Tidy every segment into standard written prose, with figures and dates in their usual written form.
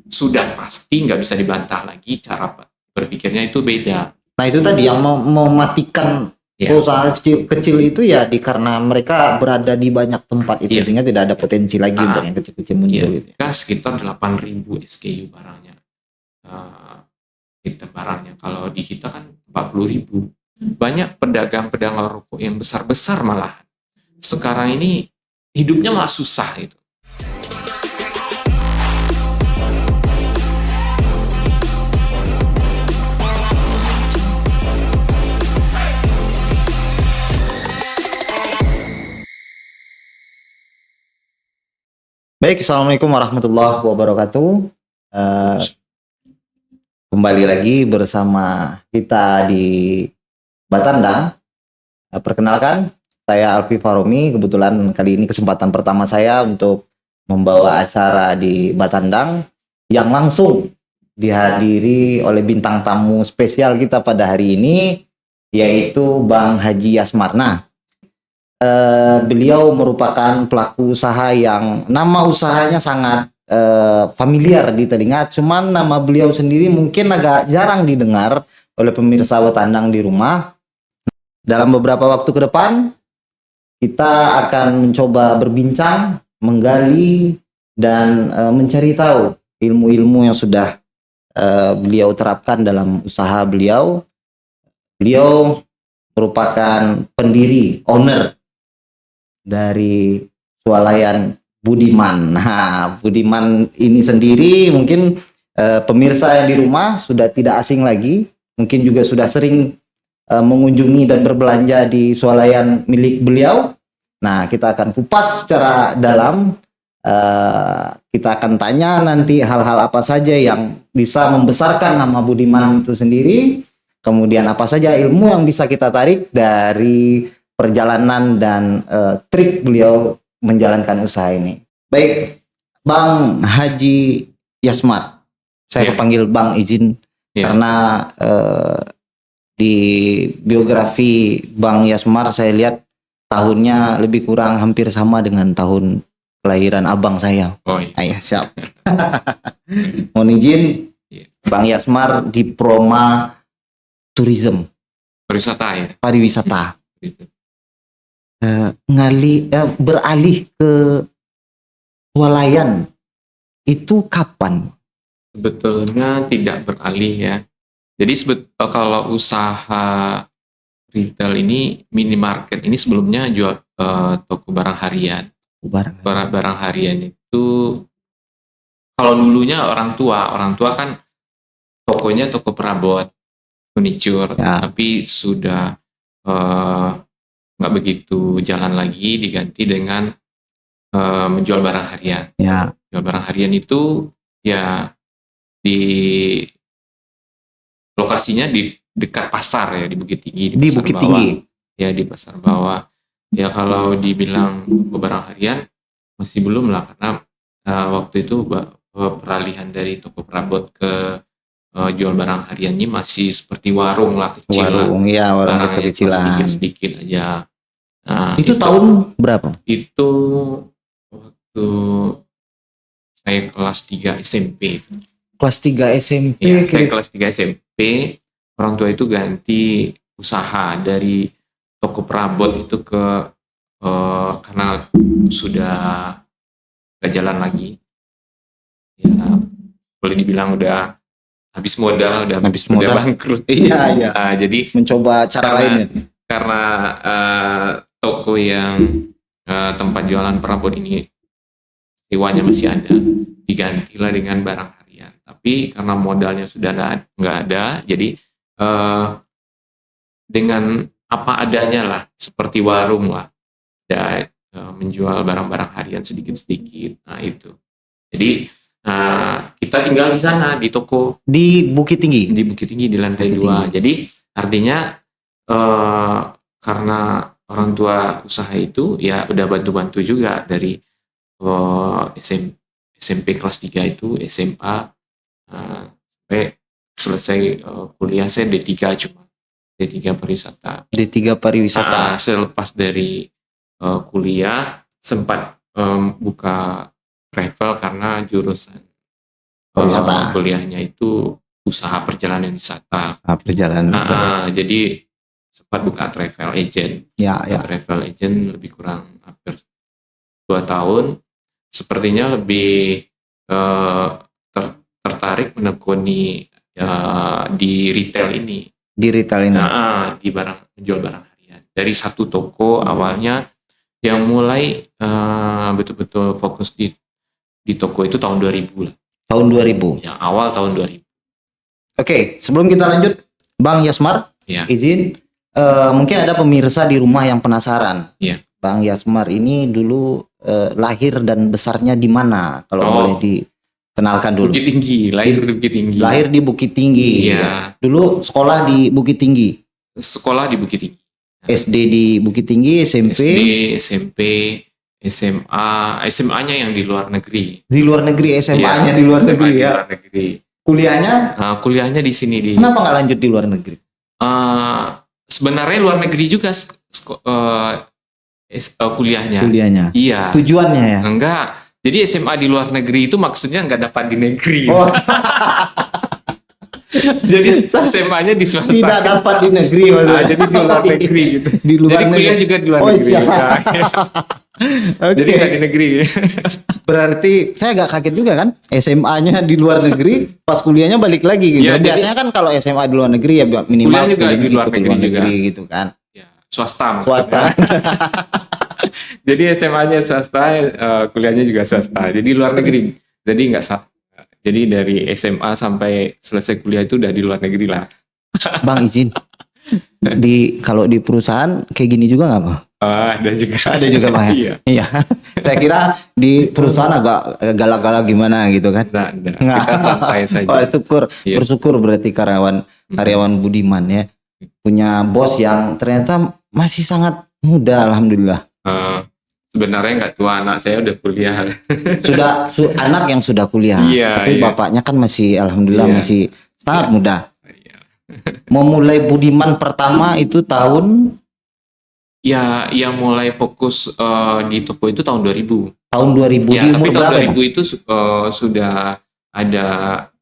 sudah pasti nggak bisa dibantah lagi, cara berpikirnya itu beda. Nah itu tadi yang mematikan usaha kecil itu ya karena mereka berada di banyak tempat itu sehingga tidak ada potensi lagi untuk yang kecil-kecil muncul. Kan sekitar 8.000 SKU barangnya. Kita barangnya kalau di kita kan 40.000. Banyak pedagang-pedagang rokok yang besar-besar malahan. Sekarang ini hidupnya malah susah itu. Baik, assalamualaikum warahmatullahi wabarakatuh. Kembali lagi bersama kita di Batandang. Perkenalkan, saya Alfi Faromi. Kebetulan kali ini kesempatan pertama saya untuk membawa acara di Batandang yang langsung dihadiri oleh bintang tamu spesial kita pada hari ini, yaitu Bang Haji Yasmarna. Beliau merupakan pelaku usaha yang nama usahanya sangat familiar di telinga, cuman nama beliau sendiri mungkin agak jarang didengar oleh pemirsa Batandang di rumah. Dalam beberapa waktu ke depan kita akan mencoba berbincang, menggali dan mencari tahu ilmu-ilmu yang sudah beliau terapkan dalam usaha beliau. Beliau merupakan pendiri, owner dari Swalayan Budiman. Nah, Budiman ini sendiri mungkin pemirsa yang di rumah sudah tidak asing lagi, mungkin juga sudah sering mengunjungi dan berbelanja di swalayan milik beliau. Nah, kita akan kupas secara dalam. Kita akan tanya nanti hal-hal apa saja yang bisa membesarkan nama Budiman itu sendiri. Kemudian apa saja ilmu yang bisa kita tarik dari perjalanan dan trik beliau menjalankan usaha ini. Baik, Bang Haji Yasmar, saya panggil Bang izin karena di biografi Bang Yasmar saya lihat tahunnya lebih kurang hampir sama dengan tahun kelahiran abang saya. Ayah siap. Mohon izin, Bang Yasmar diploma tourism, pariwisata. Beralih ke swalayan itu kapan? Sebetulnya tidak beralih ya. Jadi kalau usaha retail ini, minimarket ini sebelumnya jual toko barang harian. Barang harian itu kalau dulunya orang tua kan tokonya toko perabot, furniture, tapi sudah nggak begitu jalan lagi, diganti dengan menjual barang harian. Jual barang harian itu ya di lokasinya di dekat pasar ya, di Bukit Tinggi. Di Bukit Tinggi. Ya, di pasar bawah. Ya kalau dibilang barang harian masih belum lah, karena waktu itu peralihan dari toko perabot ke jual barang hariannya masih seperti warung lah, kecil. Warung kecil-kecilan. Sedikit aja. Nah, itu tahun berapa? Itu waktu saya kelas 3 SMP. Kelas 3 SMP? Ya, saya kelas 3 SMP. Orang tua itu ganti usaha dari toko perabot itu ke karena sudah gak jalan lagi. Ya, boleh dibilang udah habis modal, udah bangkrut. Iya. Jadi mencoba cara lain. Karena toko yang tempat jualan perabot ini sewanya masih ada, digantilah dengan barang harian. Tapi karena modalnya sudah nggak ada, jadi dengan apa adanya lah, seperti warung lah, dan menjual barang-barang harian sedikit-sedikit. Nah itu. Jadi kita tinggal di sana, di toko di Bukit Tinggi. Di Bukit Tinggi, di lantai 2. Jadi artinya karena orang tua usaha itu ya udah bantu-bantu juga dari SMP kelas 3 itu, SMA sampai selesai kuliah saya D3 cuma. D3 pariwisata. D3 pariwisata. Selepas dari kuliah sempat buka travel karena jurusan Wisata. kuliahnya itu usaha perjalanan wisata. Perjalanan. Jadi sempat buka travel agent. Ya. Travel agent lebih kurang hampir 2 tahun. Sepertinya lebih tertarik menekuni di retail ini. Di retail ini. Di menjual barang harian. Dari satu toko awalnya yang mulai betul-betul fokus di toko itu tahun 2000 lah. Tahun 2000. Ya, awal tahun 2000. Oke, sebelum kita lanjut, Bang Yasmar, Ya. izin mungkin ada pemirsa di rumah yang penasaran. Ya. Bang Yasmar ini dulu lahir dan besarnya di mana? Kalau boleh dikenalkan dulu. Bukit Tinggi, lahir di Bukit Tinggi. Lahir di Bukit Tinggi. Iya. Dulu sekolah di Bukit Tinggi. Sekolah di Bukit Tinggi. SD di Bukit Tinggi, SMP. SD, SMP, SMA, SMA-nya yang di luar negeri. Di luar negeri, SMA-nya Iya, di luar SMA negeri di ya. luar negeri. Kuliahnya? Kuliahnya di sini di. Kenapa nggak lanjut di luar negeri? Sebenarnya luar negeri juga kuliahnya. Kuliahnya. Iya. Tujuannya ya? Enggak. Jadi SMA di luar negeri itu maksudnya nggak dapat di negeri. Oh. Jadi SMA-nya di swasta. Tidak dapat di negeri maksudnya. Jadi di luar negeri gitu. Di luar Jadi kuliah negeri. juga di luar Oh, negeri. siap. Jadi Oke. nggak di negeri. Berarti saya agak kaget juga kan, SMA-nya di luar negeri, pas kuliahnya balik lagi gitu. Iya, jadi- Biasanya kan kalau SMA di luar negeri ya minimal Kuliah juga di luar ikut negeri juga. gitu kan. Ya, swasta. Swasta. Jadi SMA-nya swasta, kuliahnya juga swasta. Jadi luar negeri. Jadi nggak Jadi dari SMA sampai selesai kuliah itu udah di luar negeri lah. Bang izin. Kalau di perusahaan kayak gini juga nggak Bang? Ada juga. Ada juga Bang ya? Iya. Iya. Saya kira di perusahaan agak galak-galak gimana gitu kan. Enggak. Kita santai saja. Oh, Iya. bersyukur berarti karyawan budiman ya. Punya bos yang ternyata masih sangat muda alhamdulillah. Sebenarnya nggak tua, anak saya udah kuliah. Anak yang sudah kuliah. Iya, Tapi iya. bapaknya kan masih alhamdulillah Iya. masih sangat muda. Iya. Memulai budiman pertama itu tahun Ya, yang mulai fokus di toko itu tahun 2000. tahun 2000 Ya, di tapi umur tahun berapa? 2000 itu sudah ada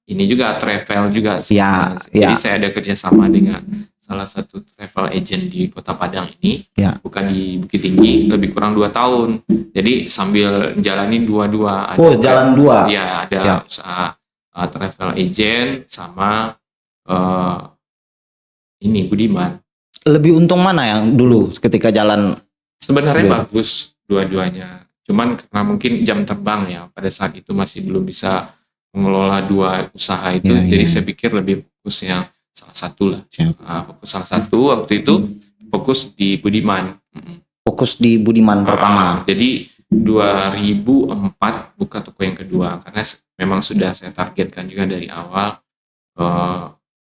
ini juga travel juga. Ya, Jadi ya. saya ada kerjasama dengan salah satu travel agent di Kota Padang ini, Ya. bukan di Bukit Tinggi, lebih kurang 2 tahun. Jadi sambil jalanin dua-dua. Oh, jalan dua. Ya, ada Ya. usaha travel agent sama ini budiman. Lebih untung mana yang dulu ketika jalan? Sebenarnya Dua. bagus dua-duanya. Cuman karena mungkin jam terbang ya, pada saat itu masih belum bisa mengelola dua usaha itu. Ya, Jadi ya. saya pikir lebih fokus yang salah satu lah. Siap. Fokus salah satu waktu itu fokus di budiman. Fokus di budiman pertama. Jadi 2004 buka toko yang kedua, karena memang sudah saya targetkan juga dari awal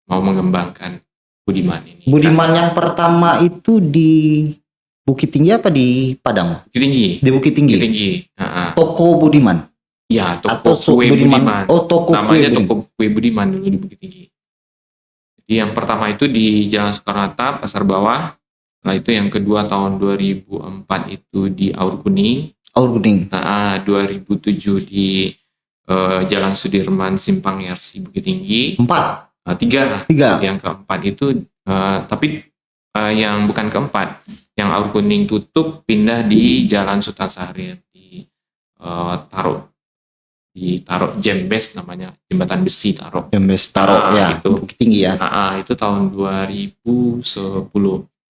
mau mengembangkan budiman ini. Budiman yang pertama itu di Bukit Tinggi apa di Padang? Bukit Tinggi. Di Bukit Tinggi. Bukit Tinggi. Toko Budiman. Ya, Atau toko kue Budiman. Oh, toko kue Namanya Budiman. toko kue Budiman dulu di Bukit Tinggi. Jadi yang pertama itu di Jalan Soekarno-Hatta, Pasar Bawah. Setelah itu yang kedua tahun 2004 itu di Aur Kuning. Aur Kuning. 2007 di Jalan Sudirman Simpang Yarsi Bukit Tinggi. 4. Tiga. 3. Yang keempat itu tapi yang bukan keempat, yang Aur Kuning tutup pindah di Jalan Sultan Syahrir di Taro Jembes namanya, jembatan besi Taro. Jembes Taro ya. Itu. Bukit Tinggi ya. Itu tahun 2010.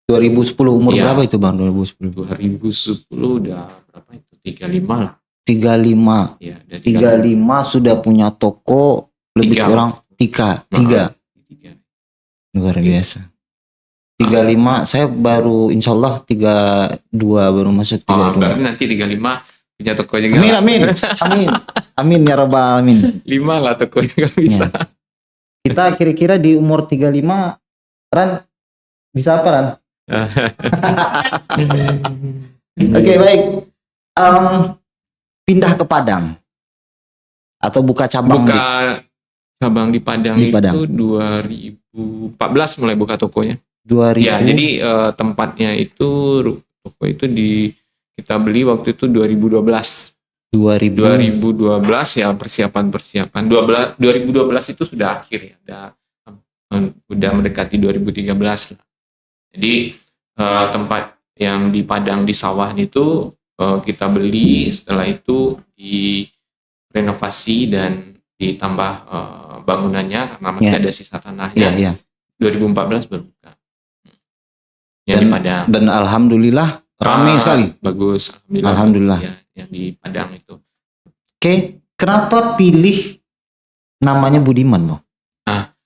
2010 umur Iya. berapa itu Bang? 2010. 2010 udah berapa itu? 35 lah. 35. Ya, udah 35 sudah punya toko lebih Tiga. kurang 3. Tiga. Luar biasa. 35 saya baru insyaallah 32 baru masuk 32. Berarti nanti 35 punya toko juga. Amin amin. Amin. Amin ya rabbal alamin. 5 lah tokonya nggak bisa. Kita kira-kira di umur 35 Ran bisa apa Ran? Oke, baik. Pindah ke Padang atau buka cabang Buka cabang di Padang Di Padang. itu 2014 mulai buka tokonya. 2000. Ya, jadi tempatnya itu toko itu kita beli waktu itu 2012. 2000. 2012 ya persiapan 2012 itu sudah akhir ya, udah mendekati 2013 lah. Jadi tempat yang di Padang di sawah itu kita beli, setelah itu direnovasi dan ditambah bangunannya karena masih ada sisa tanahnya. 2014 baru buka. Yang di Padang. Dan alhamdulillah ramai sekali. Bagus, alhamdulillah. Ya, yang di Padang itu. Oke, kenapa pilih namanya Budiman, Bang? Nah,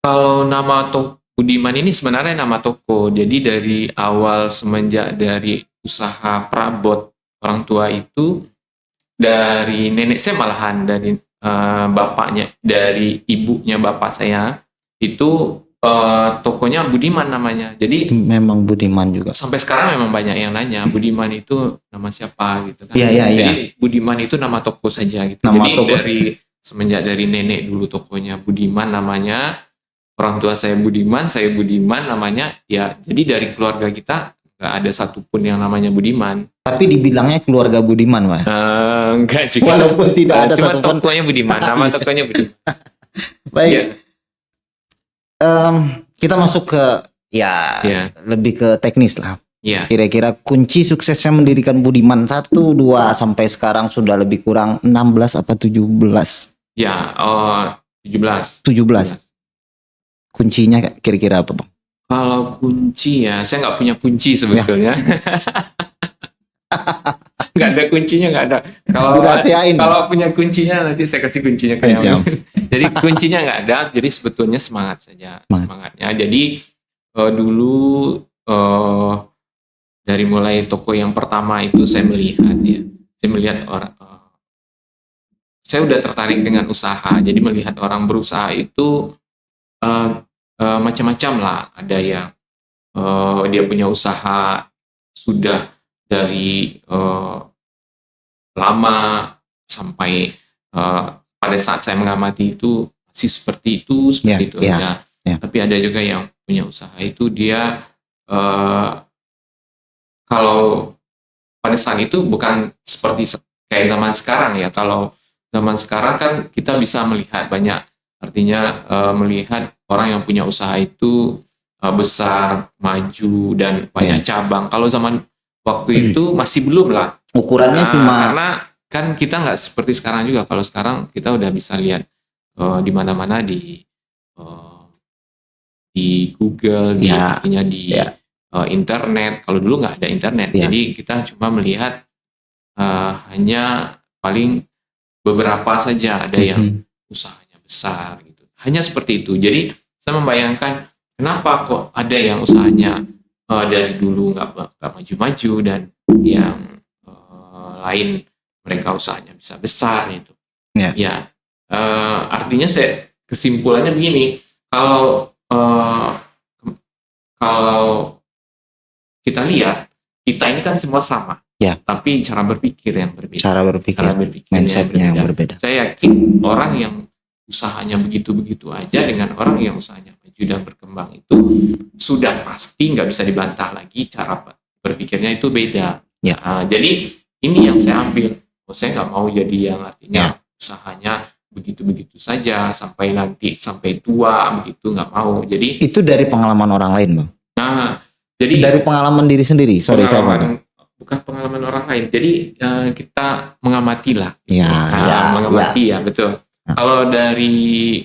kalau nama Budiman ini sebenarnya nama toko. Jadi dari awal semenjak dari usaha perabot orang tua itu, dari nenek saya malahan, dari bapaknya, dari ibunya bapak saya itu tokonya Budiman namanya. Jadi memang Budiman juga. Sampai sekarang memang banyak yang nanya Budiman itu nama siapa gitu kan. Iya. Jadi Budiman itu nama toko saja gitu. Nama Jadi toko. semenjak dari nenek dulu tokonya Budiman namanya, orang tua saya Budiman namanya ya. Jadi dari keluarga kita nggak ada satupun yang namanya Budiman. Tapi dibilangnya keluarga Budiman, Pak? Enggak juga. Walaupun tidak ada cuma satupun. tokonya Budiman, nama tokonya Budiman. Baik. Ya. Kita masuk ke lebih ke teknis lah. Ya. Kira-kira kunci suksesnya mendirikan Budiman 1, 2 sampai sekarang sudah lebih kurang 16 apa 17? Ya, 17. Kuncinya kira-kira apa, Bang? Kalau kunci ya, saya nggak punya kunci sebetulnya. Nggak ada kuncinya, nggak ada. Kalau punya kuncinya nanti saya kasih kuncinya ke yang. Jadi kuncinya nggak ada. Jadi sebetulnya semangat saja, semangatnya. Jadi dulu dari mulai toko yang pertama itu saya melihat orang. Saya udah tertarik dengan usaha. Jadi melihat orang berusaha itu macam-macam lah. Ada yang dia punya usaha sudah dari lama sampai pada saat saya mengamati itu masih seperti itu aja. Tapi ada juga yang punya usaha itu dia kalau pada saat itu bukan seperti kayak zaman sekarang ya. Kalau zaman sekarang kan kita bisa melihat banyak, artinya melihat orang yang punya usaha itu besar, maju dan banyak cabang. Kalau zaman waktu itu masih belum lah. Ukurannya karena kan kita nggak seperti sekarang juga. Kalau sekarang kita udah bisa lihat di mana-mana di Google, artinya di internet. Kalau dulu nggak ada internet, jadi kita cuma melihat hanya paling beberapa saja. Ada yang usahanya besar gitu. Hanya seperti itu. Jadi saya membayangkan kenapa kok ada yang usahanya dari dulu nggak maju-maju dan yang lain mereka usahanya bisa besar itu. Artinya kesimpulannya begini, kalau kita lihat kita ini kan semua sama, tapi cara berpikir yang berbeda. Cara berpikir mindsetnya yang berbeda. Saya yakin orang yang usahanya begitu-begitu aja dengan orang yang usahanya maju dan berkembang itu sudah pasti nggak bisa dibantah lagi, cara berpikirnya itu beda. Jadi ini yang saya ambil. Saya nggak mau jadi yang artinya usahanya begitu-begitu saja sampai tua begitu, nggak mau. Jadi itu dari pengalaman orang lain, Bang. Jadi dari pengalaman diri sendiri. Bukan pengalaman orang lain. Jadi kita mengamati lah. Mengamati betul. Kalau dari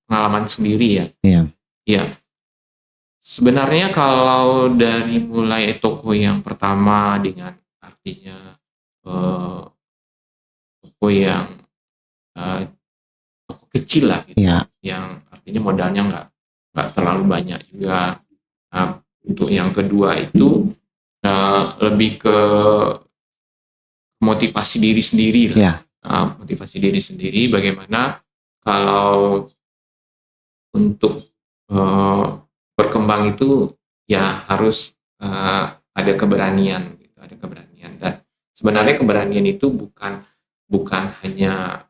pengalaman sendiri ya. Sebenarnya kalau dari mulai toko yang pertama dengan artinya toko yang toko kecil lah, gitu, yang artinya modalnya nggak terlalu banyak juga. Untuk yang kedua itu lebih ke motivasi diri sendiri lah. Motivasi diri sendiri bagaimana kalau untuk berkembang itu ya harus ada keberanian gitu, ada keberanian. Dan sebenarnya keberanian itu bukan hanya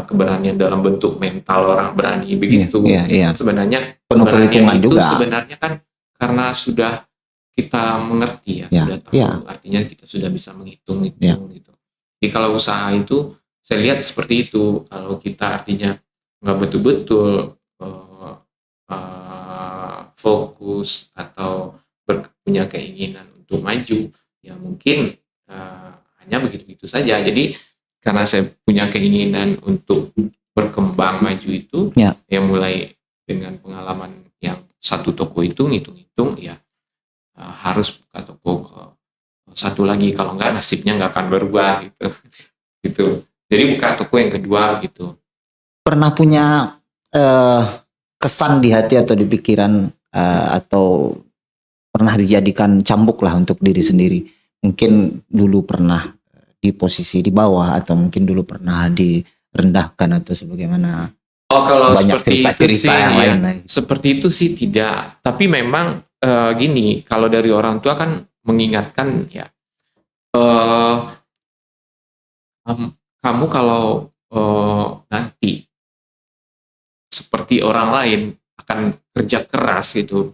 keberanian dalam bentuk mental orang berani begitu. Sebenarnya keberanian itu juga sebenarnya kan karena sudah kita mengerti sudah tahu, artinya kita sudah bisa menghitung gitu. Jadi kalau usaha itu saya lihat seperti itu. Kalau kita artinya nggak betul-betul fokus atau punya keinginan untuk maju, ya mungkin hanya begitu-begitu saja. Jadi karena saya punya keinginan untuk berkembang maju itu, Ya. ya mulai dengan pengalaman yang satu toko itu ngitung-ngitung ya harus buka toko ke satu lagi, kalau enggak nasibnya nggak akan berubah gitu. Gitu. Jadi buka toko yang kedua gitu. Pernah punya kesan di hati atau di pikiran atau pernah dijadikan cambuk lah untuk diri sendiri? Mungkin dulu pernah di posisi di bawah, atau mungkin dulu pernah direndahkan atau sebagaimana. Oh, kalau Banyak seperti itu cerita-cerita sih yang ya, lain. seperti itu sih tidak. Tapi memang gini, kalau dari orang tua kan mengingatkan ya, kamu kalau nanti seperti orang lain akan kerja keras gitu,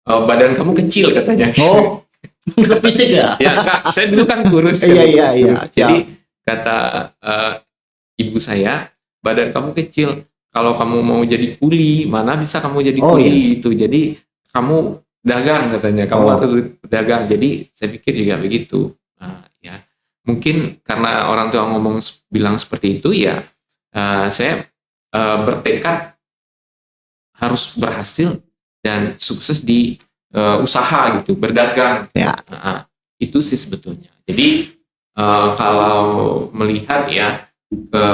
badan kamu kecil katanya. Oh, kepicik ya? Ya Kak, saya dulu kan kurus kan. Iya. Kurus. Jadi kata ibu saya, badan kamu kecil. Kalau kamu mau jadi kuli, mana bisa kamu jadi kuli itu. Jadi kamu dagang katanya, kamu harus dagang. Jadi saya pikir juga begitu. Nah, ya mungkin karena orang tua bilang seperti itu ya, saya bertekad harus berhasil dan sukses di usaha gitu, berdagang. Ya. Itu sih sebetulnya. Jadi kalau melihat ya ke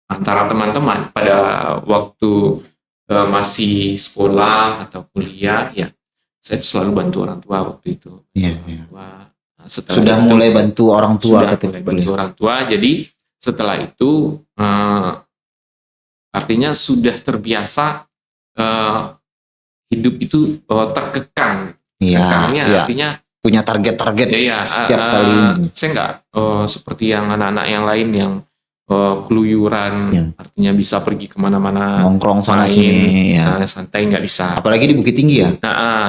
antara teman-teman pada waktu masih sekolah atau kuliah ya, saya selalu bantu orang tua waktu itu. Iya. Sudah mulai bantu orang tua. Mulai bantu orang tua. Jadi setelah itu artinya sudah terbiasa hidup itu terkekang. Kekangnya artinya punya target-target setiap kali. Saya nggak seperti yang anak-anak yang lain yang keluyuran, artinya bisa pergi kemana-mana, nongkrong sana sini, santai, nggak bisa. Apalagi di Bukit Tinggi ya.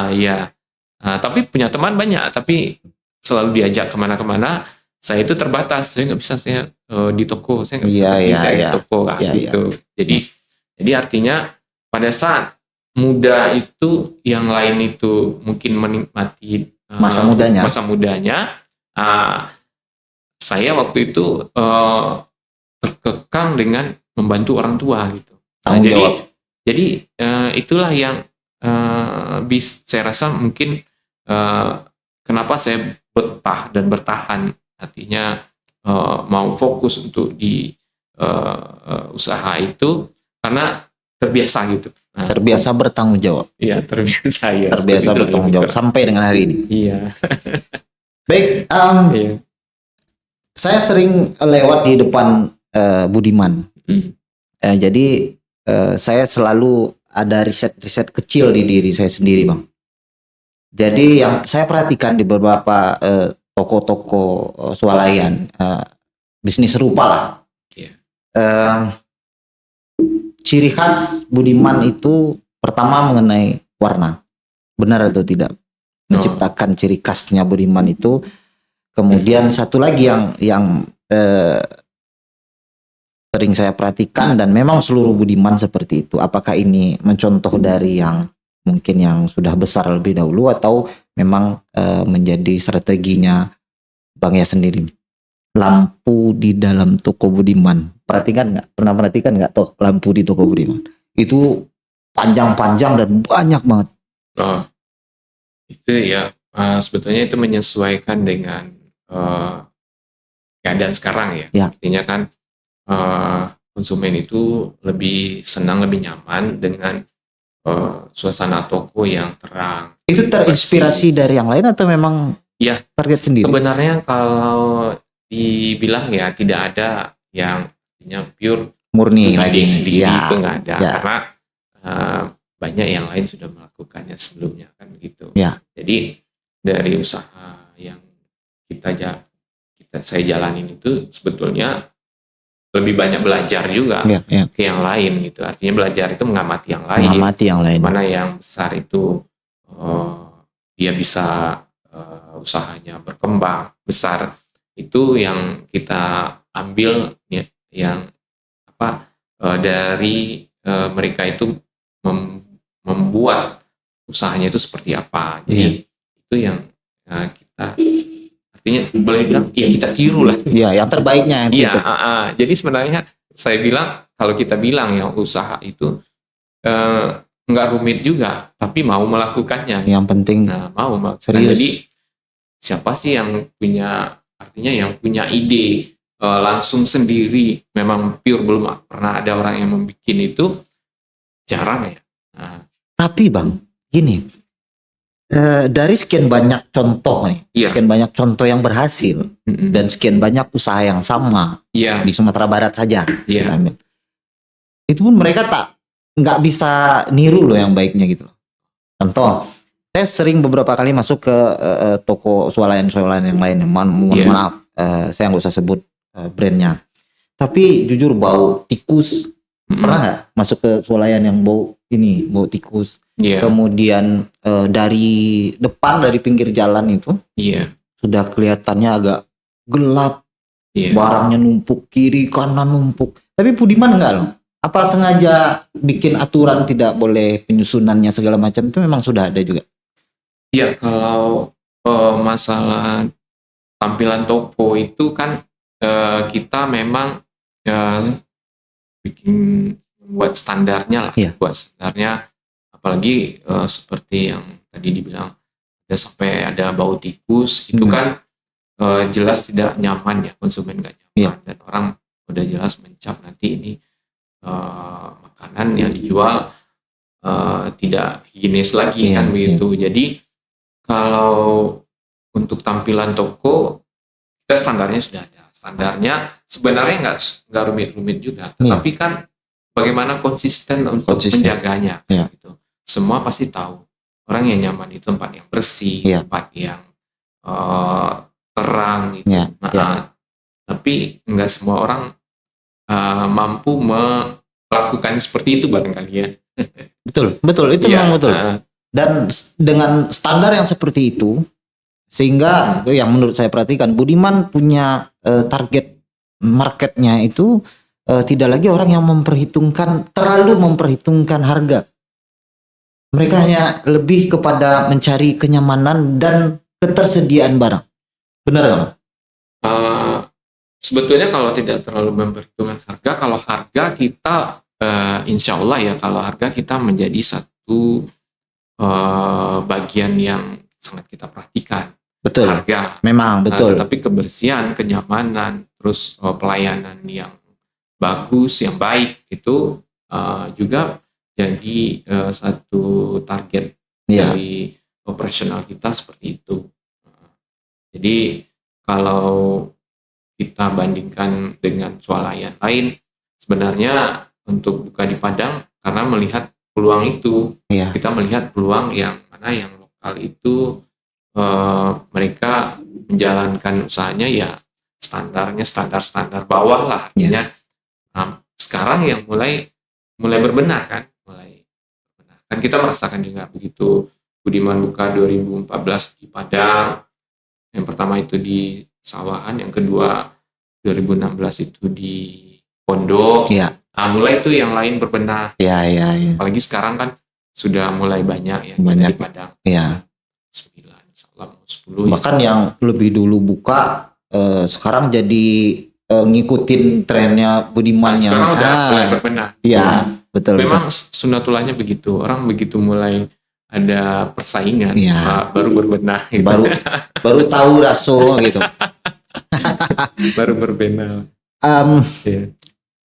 Iya. Tapi punya teman banyak, tapi selalu diajak kemana-kemana. Saya itu terbatas, saya nggak bisa, saya di toko, saya nggak bisa pergi, saya di toko gitu. Jadi artinya pada saat muda itu, yang lain itu mungkin menikmati masa mudanya, saya waktu itu terkekang dengan membantu orang tua gitu. Jadi itulah yang saya rasa mungkin kenapa saya betah dan bertahan, artinya mau fokus untuk di usaha itu karena terbiasa gitu. Terbiasa bertanggung jawab. Iya, terbiasa ya. Terbiasa bertanggung jawab sampai dengan hari ini. Iya. Baik, saya sering lewat di depan Budiman. Jadi saya selalu ada riset-riset kecil di diri saya sendiri, Bang. Jadi yang saya perhatikan di beberapa toko-toko swalayan, bisnis serupa lah. Ciri khas Budiman itu pertama mengenai warna. Benar atau tidak? Menciptakan ciri khasnya Budiman itu. Kemudian satu lagi yang sering saya perhatikan, dan memang seluruh Budiman seperti itu. Apakah ini mencontoh dari yang mungkin yang sudah besar lebih dahulu, atau memang menjadi strateginya Bang ya sendiri? Lampu di dalam toko Budiman, pernah perhatikan nggak lampu di toko Budiman? Itu panjang-panjang dan banyak banget. Itu ya sebetulnya itu menyesuaikan dengan keadaan sekarang ya. Artinya kan konsumen itu lebih senang, lebih nyaman dengan suasana toko yang terang. Itu terinspirasi dari yang lain atau memang target sendiri? Sebenarnya kalau dibilang ya tidak ada yang pure murni lagi sendiri, itu nggak ada, karena banyak yang lain sudah melakukannya sebelumnya kan begitu. Jadi dari usaha yang saya jalanin itu sebetulnya lebih banyak belajar juga ke yang lain gitu. Artinya belajar itu mengamati yang lain. Mana yang besar itu dia bisa usahanya berkembang besar, Itu yang kita ambil ya, yang dari mereka itu membuat usahanya itu seperti apa. Jadi itu yang kita artinya boleh bilang ya kita tiru lah. Iya, yang terbaiknya yang Iya, kita. jadi sebenarnya saya bilang kalau kita bilang yang usaha itu nggak rumit juga, tapi mau melakukannya. Yang penting Mau melakukan. serius. Jadi siapa sih yang punya, artinya yang punya ide langsung sendiri, memang pure, belum pernah ada orang yang membuat itu, jarang ya. Tapi Bang, gini, dari sekian banyak contoh nih, Iya. sekian banyak contoh yang berhasil Mm-mm. dan sekian banyak usaha yang sama Iya, di Sumatera Barat saja, iya, itu pun mereka nggak bisa niru loh yang baiknya gitu loh. Contoh, saya sering beberapa kali masuk ke toko swalayan yang lain. Mohon Iya. maaf, saya nggak usah sebut brandnya. Tapi jujur bau tikus. Mm-mm. Pernah nggak masuk ke swalayan yang bau tikus? iya, Kemudian dari depan, dari pinggir jalan itu iya, sudah kelihatannya agak gelap, iya. barangnya numpuk, kiri kanan numpuk. Tapi Budiman enggak loh. Apa sengaja bikin aturan tidak boleh penyusunannya segala macam, itu memang sudah ada juga? Iya, kalau masalah tampilan toko itu kan kita memang buat standarnya lah, Iya. buat standarnya, apalagi seperti yang tadi dibilang ada sampai ada bau tikus, itu kan jelas tidak nyaman ya, konsumen nggak nyaman. Iya. Dan orang udah jelas mencap nanti ini makanan yang dijual tidak higienis lagi, Iya, kan begitu. Jadi kalau untuk tampilan toko, kita standarnya sudah ada. Standarnya sebenarnya nggak rumit-rumit juga, tetapi kan bagaimana konsisten untuk menjaganya. Iya. Gitu. Semua pasti tahu orang yang nyaman itu tempat yang bersih, Iya. tempat yang terang gitu. Iya, iya. Tapi nggak semua orang mampu melakukan seperti itu barangkali ya. Betul itu Iya, memang betul. Dan dengan standar yang seperti itu, sehingga yang menurut saya perhatikan, Budiman punya target marketnya itu tidak lagi orang yang terlalu memperhitungkan harga. Mereka hanya lebih kepada mencari kenyamanan dan ketersediaan barang. Benar nggak? Sebetulnya kalau tidak terlalu memperhitungkan harga, kalau harga kita insya Allah ya, kalau harga kita menjadi satu bagian yang sangat kita perhatikan. Betul. Harga. Memang betul. Tetapi kebersihan, kenyamanan, terus pelayanan yang bagus, yang baik itu juga jadi satu target dari operasional kita seperti itu. Jadi kalau kita bandingkan dengan swalayan lain, sebenarnya untuk buka di Padang karena melihat peluang itu, kita melihat peluang yang mana yang lokal itu mereka menjalankan usahanya ya standarnya standar bawah lah, artinya sekarang yang mulai berbenah kan, kan kita merasakan juga begitu Budiman buka 2014 di Padang, yang pertama itu di Sawahan, yang kedua 2016 itu di Pondok. Mulai itu yang lain berbenah. Apalagi sekarang kan sudah mulai banyak yang di Padang. 9, insya Allah 10. Bahkan yang lebih dulu buka sekarang jadi ngikutin trennya Budiman yang sekarang udah mulai berbenah. Iya, betul. Memang sunnatullahnya begitu. Orang begitu mulai ada persaingan, baru berbenah gitu. baru tahu raso gitu. Baru berbenah.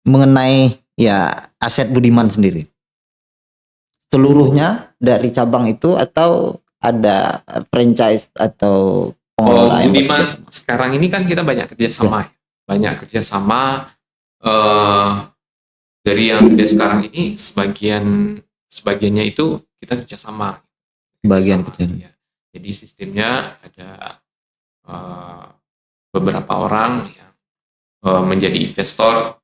Mengenai aset Budiman sendiri, seluruhnya dari cabang itu atau ada franchise atau pengelola? Budiman sekarang ini kan kita banyak kerjasama, dari yang ada sekarang ini sebagiannya itu kita kerjasama. Ya. Jadi sistemnya ada beberapa orang yang menjadi investor,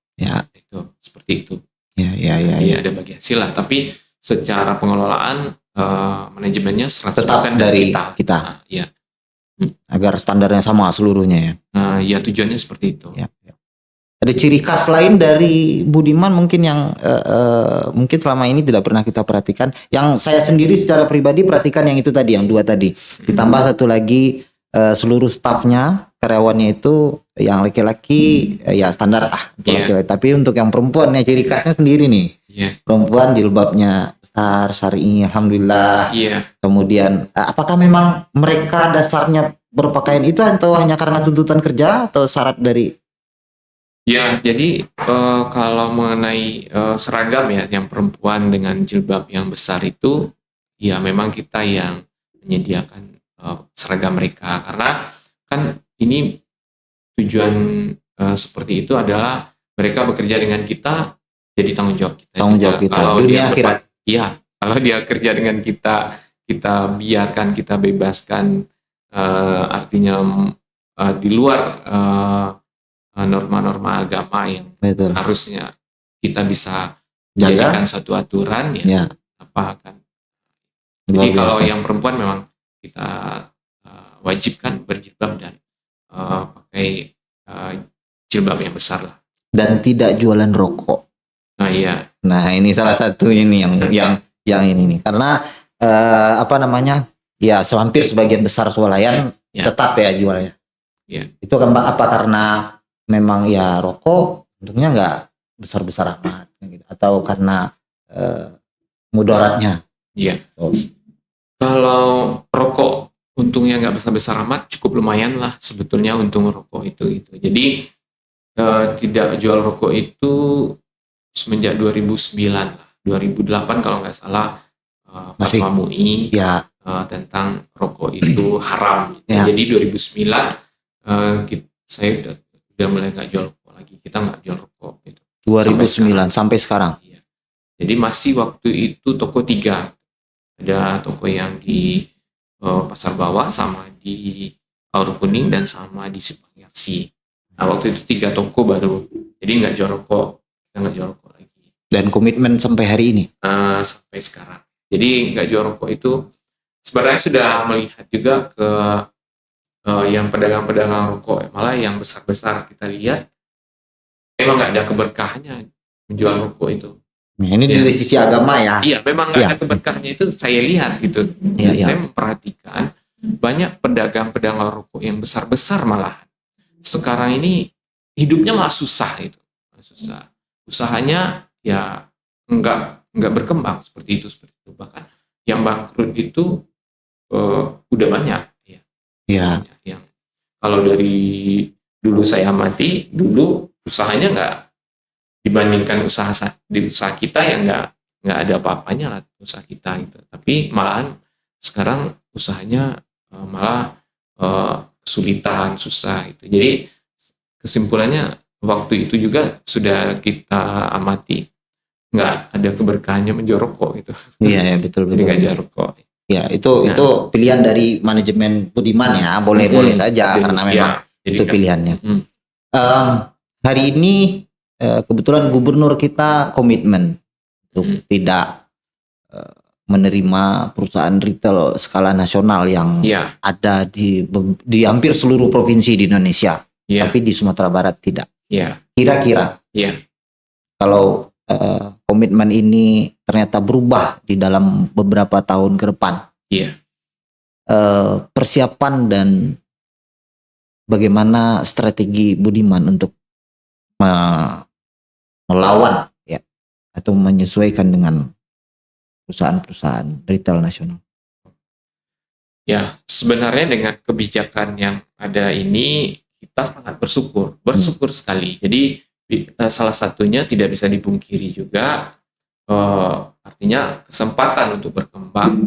itu seperti itu. Ada bagi hasil lah, tapi secara pengelolaan manajemennya 100% tetap dari kita. agar standarnya sama seluruhnya ya. Ya tujuannya seperti itu. Ya, ya. Ada ciri khas lain dari Budiman mungkin yang mungkin selama ini tidak pernah kita perhatikan. Yang saya sendiri secara pribadi perhatikan yang itu tadi, yang 2 tadi. Ditambah satu lagi, seluruh stafnya, karyawannya itu yang laki-laki ya standar laki-laki. Tapi untuk yang perempuan ya ciri khasnya sendiri nih. Perempuan jilbabnya besar, syar'i, alhamdulillah. Kemudian apakah memang mereka dasarnya berpakaian itu atau hanya karena tuntutan kerja atau syarat dari? Ya, jadi kalau mengenai seragam ya, yang perempuan dengan jilbab yang besar itu, ya memang kita yang menyediakan seragam mereka. Karena kan ini tujuan seperti itu adalah mereka bekerja dengan kita, jadi tanggung jawab kita. Tanggung jawab kita. Kalau dia kerja dengan kita, kita biarkan, kita bebaskan, artinya di luar norma-norma agama yang harusnya kita bisa jadikan satu aturan ya. Apa akan jadi kalau yang perempuan memang kita wajibkan berjilbab dan pakai jilbab yang besar lah, dan tidak jualan rokok. Nah ini salah satu ini yang ini nih, karena ya hampir sebagian besar swalayan tetap ya jualnya. Itu kan apa karena memang ya rokok bentuknya nggak besar-besar amat gitu, atau karena mudaratnya? Kalau rokok untungnya nggak besar-besar amat, cukup lumayan lah sebetulnya untung rokok itu. Jadi tidak jual rokok itu semenjak 2009 lah, 2008 kalau nggak salah, Fatwa MUI tentang rokok itu haram. Jadi 2009 saya udah mulai nggak jual rokok lagi, kita nggak jual rokok gitu. 2009 sampai sekarang. Jadi masih waktu itu toko 3, ada toko yang di Pasar Bawah, sama di Aur Kuning, dan sama di Simpang Yarsi. Nah waktu itu 3 toko baru, jadi nggak jual rokok, kita nggak jual rokok lagi. Dan komitmen sampai hari ini? Sampai sekarang. Jadi nggak jual rokok itu sebenarnya sudah melihat juga ke yang pedagang-pedagang rokok, malah yang besar-besar kita lihat memang nggak ada keberkahannya menjual rokok itu. Nah, ini dari sisi agama ya? Iya, memang nggak ada keberkahannya, itu saya lihat gitu. Saya memperhatikan banyak pedagang-pedagang rokok yang besar-besar malah sekarang ini hidupnya malah susah itu, susah. Usahanya ya nggak berkembang seperti itu. Bahkan yang bangkrut itu udah banyak. Yang kalau dari dulu saya amati, dulu usahanya nggak dibandingkan usaha kita yang nggak ada apa-apanya lah usaha kita gitu. Tapi malahan sekarang usahanya malah kesulitan, susah gitu. Jadi kesimpulannya waktu itu juga sudah kita amati nggak ada keberkahannya menjual rokok gitu. Iya betul. Jadi nggak jual rokok. Ya itu pilihan dari manajemen Budiman ya, boleh saja karena memang itu pilihannya. Hari ini kebetulan gubernur kita komitmen untuk tidak menerima perusahaan retail skala nasional yang ada di hampir seluruh provinsi di Indonesia, tapi di Sumatera Barat tidak. Kira-kira kalau komitmen ini ternyata berubah di dalam beberapa tahun ke depan, persiapan dan bagaimana strategi Budiman untuk melawan ya atau menyesuaikan dengan perusahaan-perusahaan retail nasional? Ya, sebenarnya dengan kebijakan yang ada ini kita sangat bersyukur sekali. Jadi salah satunya tidak bisa dipungkiri juga, artinya kesempatan untuk berkembang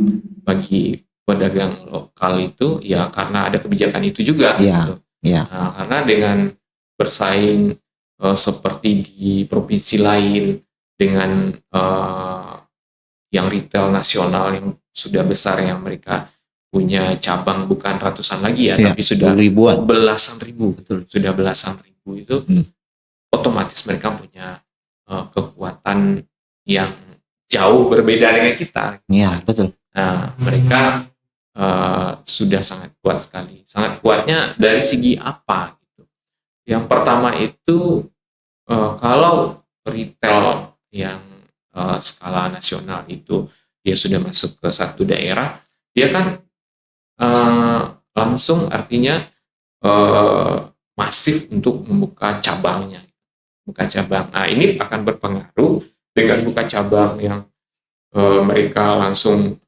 bagi pedagang lokal itu ya karena ada kebijakan itu juga. Gitu. Nah, karena dengan bersaing seperti di provinsi lain dengan yang retail nasional yang sudah besar, yang mereka punya cabang bukan ratusan lagi tapi sudah belasan ribu, sudah belasan ribu itu otomatis mereka punya kekuatan yang jauh berbeda dengan kita. Iya betul. Nah mereka sudah sangat kuat sekali. Sangat kuatnya dari segi apa? Gitu. Yang pertama itu kalau retail yang skala nasional itu dia sudah masuk ke satu daerah, dia kan langsung artinya masif untuk membuka cabangnya, buka cabang. Nah ini akan berpengaruh dengan buka cabang yang mereka langsung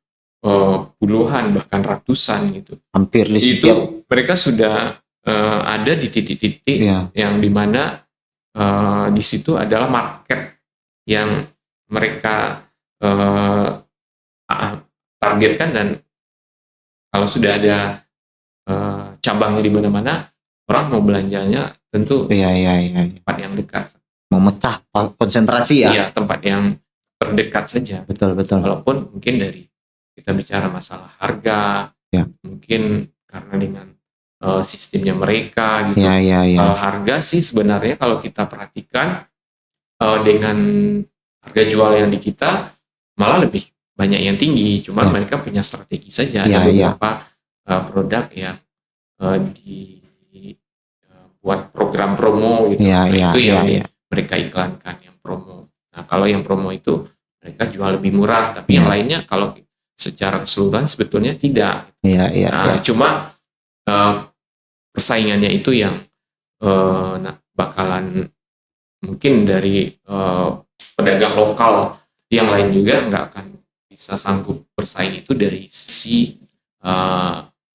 puluhan bahkan ratusan gitu. Hampir di Itu setiap mereka sudah ada di titik-titik ya. yang dimana di situ adalah market yang mereka targetkan, dan kalau sudah ada cabangnya di mana-mana, orang mau belanjanya tentu ya tempat yang dekat. memecah konsentrasi ya. Iya, tempat yang terdekat saja. Betul. Walaupun mungkin dari kita bicara masalah harga, Ya. mungkin karena dengan sistemnya mereka gitu. Ya. Kalau harga sih sebenarnya kalau kita perhatikan dengan harga jual yang di kita malah lebih banyak yang tinggi. Cuman mereka punya strategi saja. Ada beberapa produk yang buat program promo gitu. Itu yang mereka iklankan yang promo. Nah kalau yang promo itu mereka jual lebih murah, tapi yang lainnya kalau secara keseluruhan sebetulnya tidak. Cuma persaingannya itu yang bakalan mungkin dari pedagang lokal yang lain juga nggak akan bisa sanggup bersaing itu dari sisi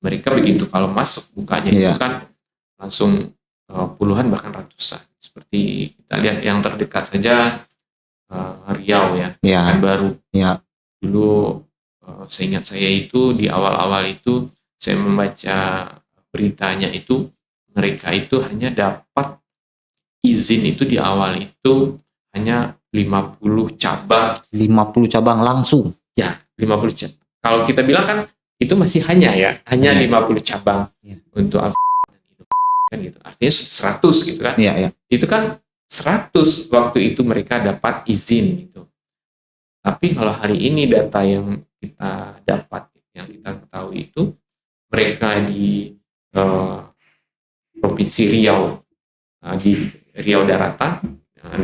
mereka begitu kalau masuk bukanya itu kan langsung puluhan bahkan ratusan. Seperti kita lihat yang terdekat saja Riau ya, Pekanbaru. Dulu seingat saya itu di awal-awal itu saya membaca beritanya itu mereka itu hanya dapat izin itu di awal itu hanya 50 cabang. 50 cabang langsung. Ya, 50 cabang. Kalau kita bilang kan itu masih hanya 50 cabang untuk kan gitu. Artinya 100 gitu kan. Itu kan 100 waktu itu mereka dapat izin gitu. Tapi kalau hari ini data yang kita dapat, yang kita ketahui itu mereka di Provinsi Riau, di Riau Daratan,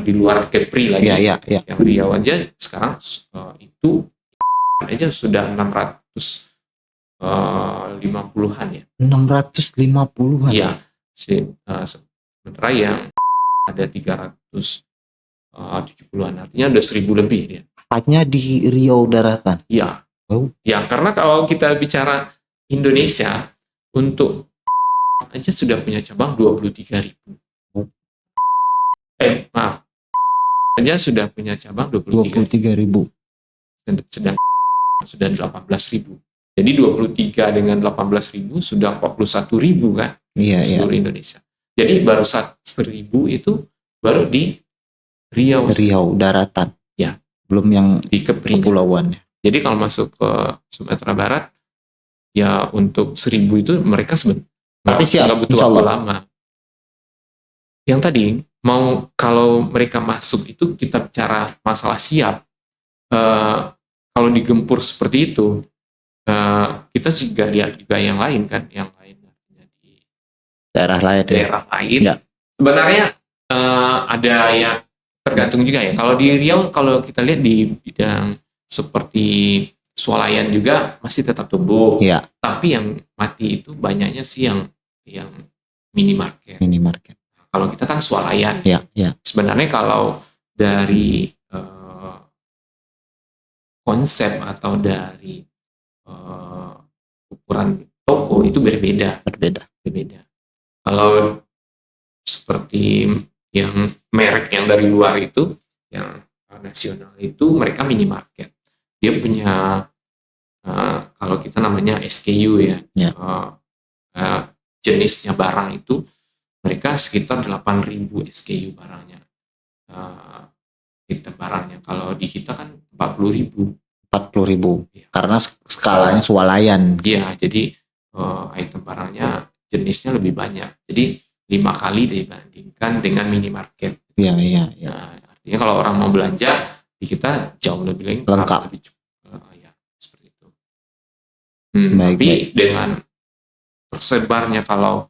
di luar Kepri lagi, yang Riau aja sekarang itu aja sudah 650-an ya. 650-an? Iya. Sementara yang ada 370-an, artinya udah 1000 lebih dia. Hanya di Riau Daratan? Iya. Ya, karena kalau kita bicara Indonesia, untuk aja sudah punya cabang 23.000. Maaf. Aja sudah punya cabang 23.000. Sedang sudah 18.000. Jadi 23 dengan 18.000 sudah 41.000 kan? Seluruh Indonesia. Jadi baru 1.000 itu baru di Riau Daratan. Ya. Belum yang di kepulauannya. Jadi kalau masuk ke Sumatera Barat, ya untuk 1.000 itu mereka nggak butuh waktu lama. Yang tadi kalau mereka masuk itu kita bicara masalah siap. Kalau digempur seperti itu, kita juga lihat juga yang lain kan, yang lain di daerah lain. Sebenarnya ada yang tergantung juga ya. Kalau di Riau, kalau kita lihat di bidang seperti swalayan juga masih tetap tumbuh. Tapi yang mati itu banyaknya sih yang minimarket. Kalau kita kan swalayan. Sebenarnya kalau dari konsep atau dari ukuran toko itu berbeda. Kalau seperti yang merek yang dari luar itu, yang nasional itu mereka minimarket. Dia punya kalau kita namanya SKU ya. Jenisnya barang itu mereka sekitar 8.000 SKU barangnya. Kalau di kita kan 40.000. Karena skalanya swalayan. Iya, jadi item barangnya jenisnya lebih banyak. Jadi 5 kali dibandingkan dengan minimarket. Nah, artinya kalau orang mau belanja di kita jauh lebih lengkap. Baik, Tapi baik. dengan tersebarnya kalau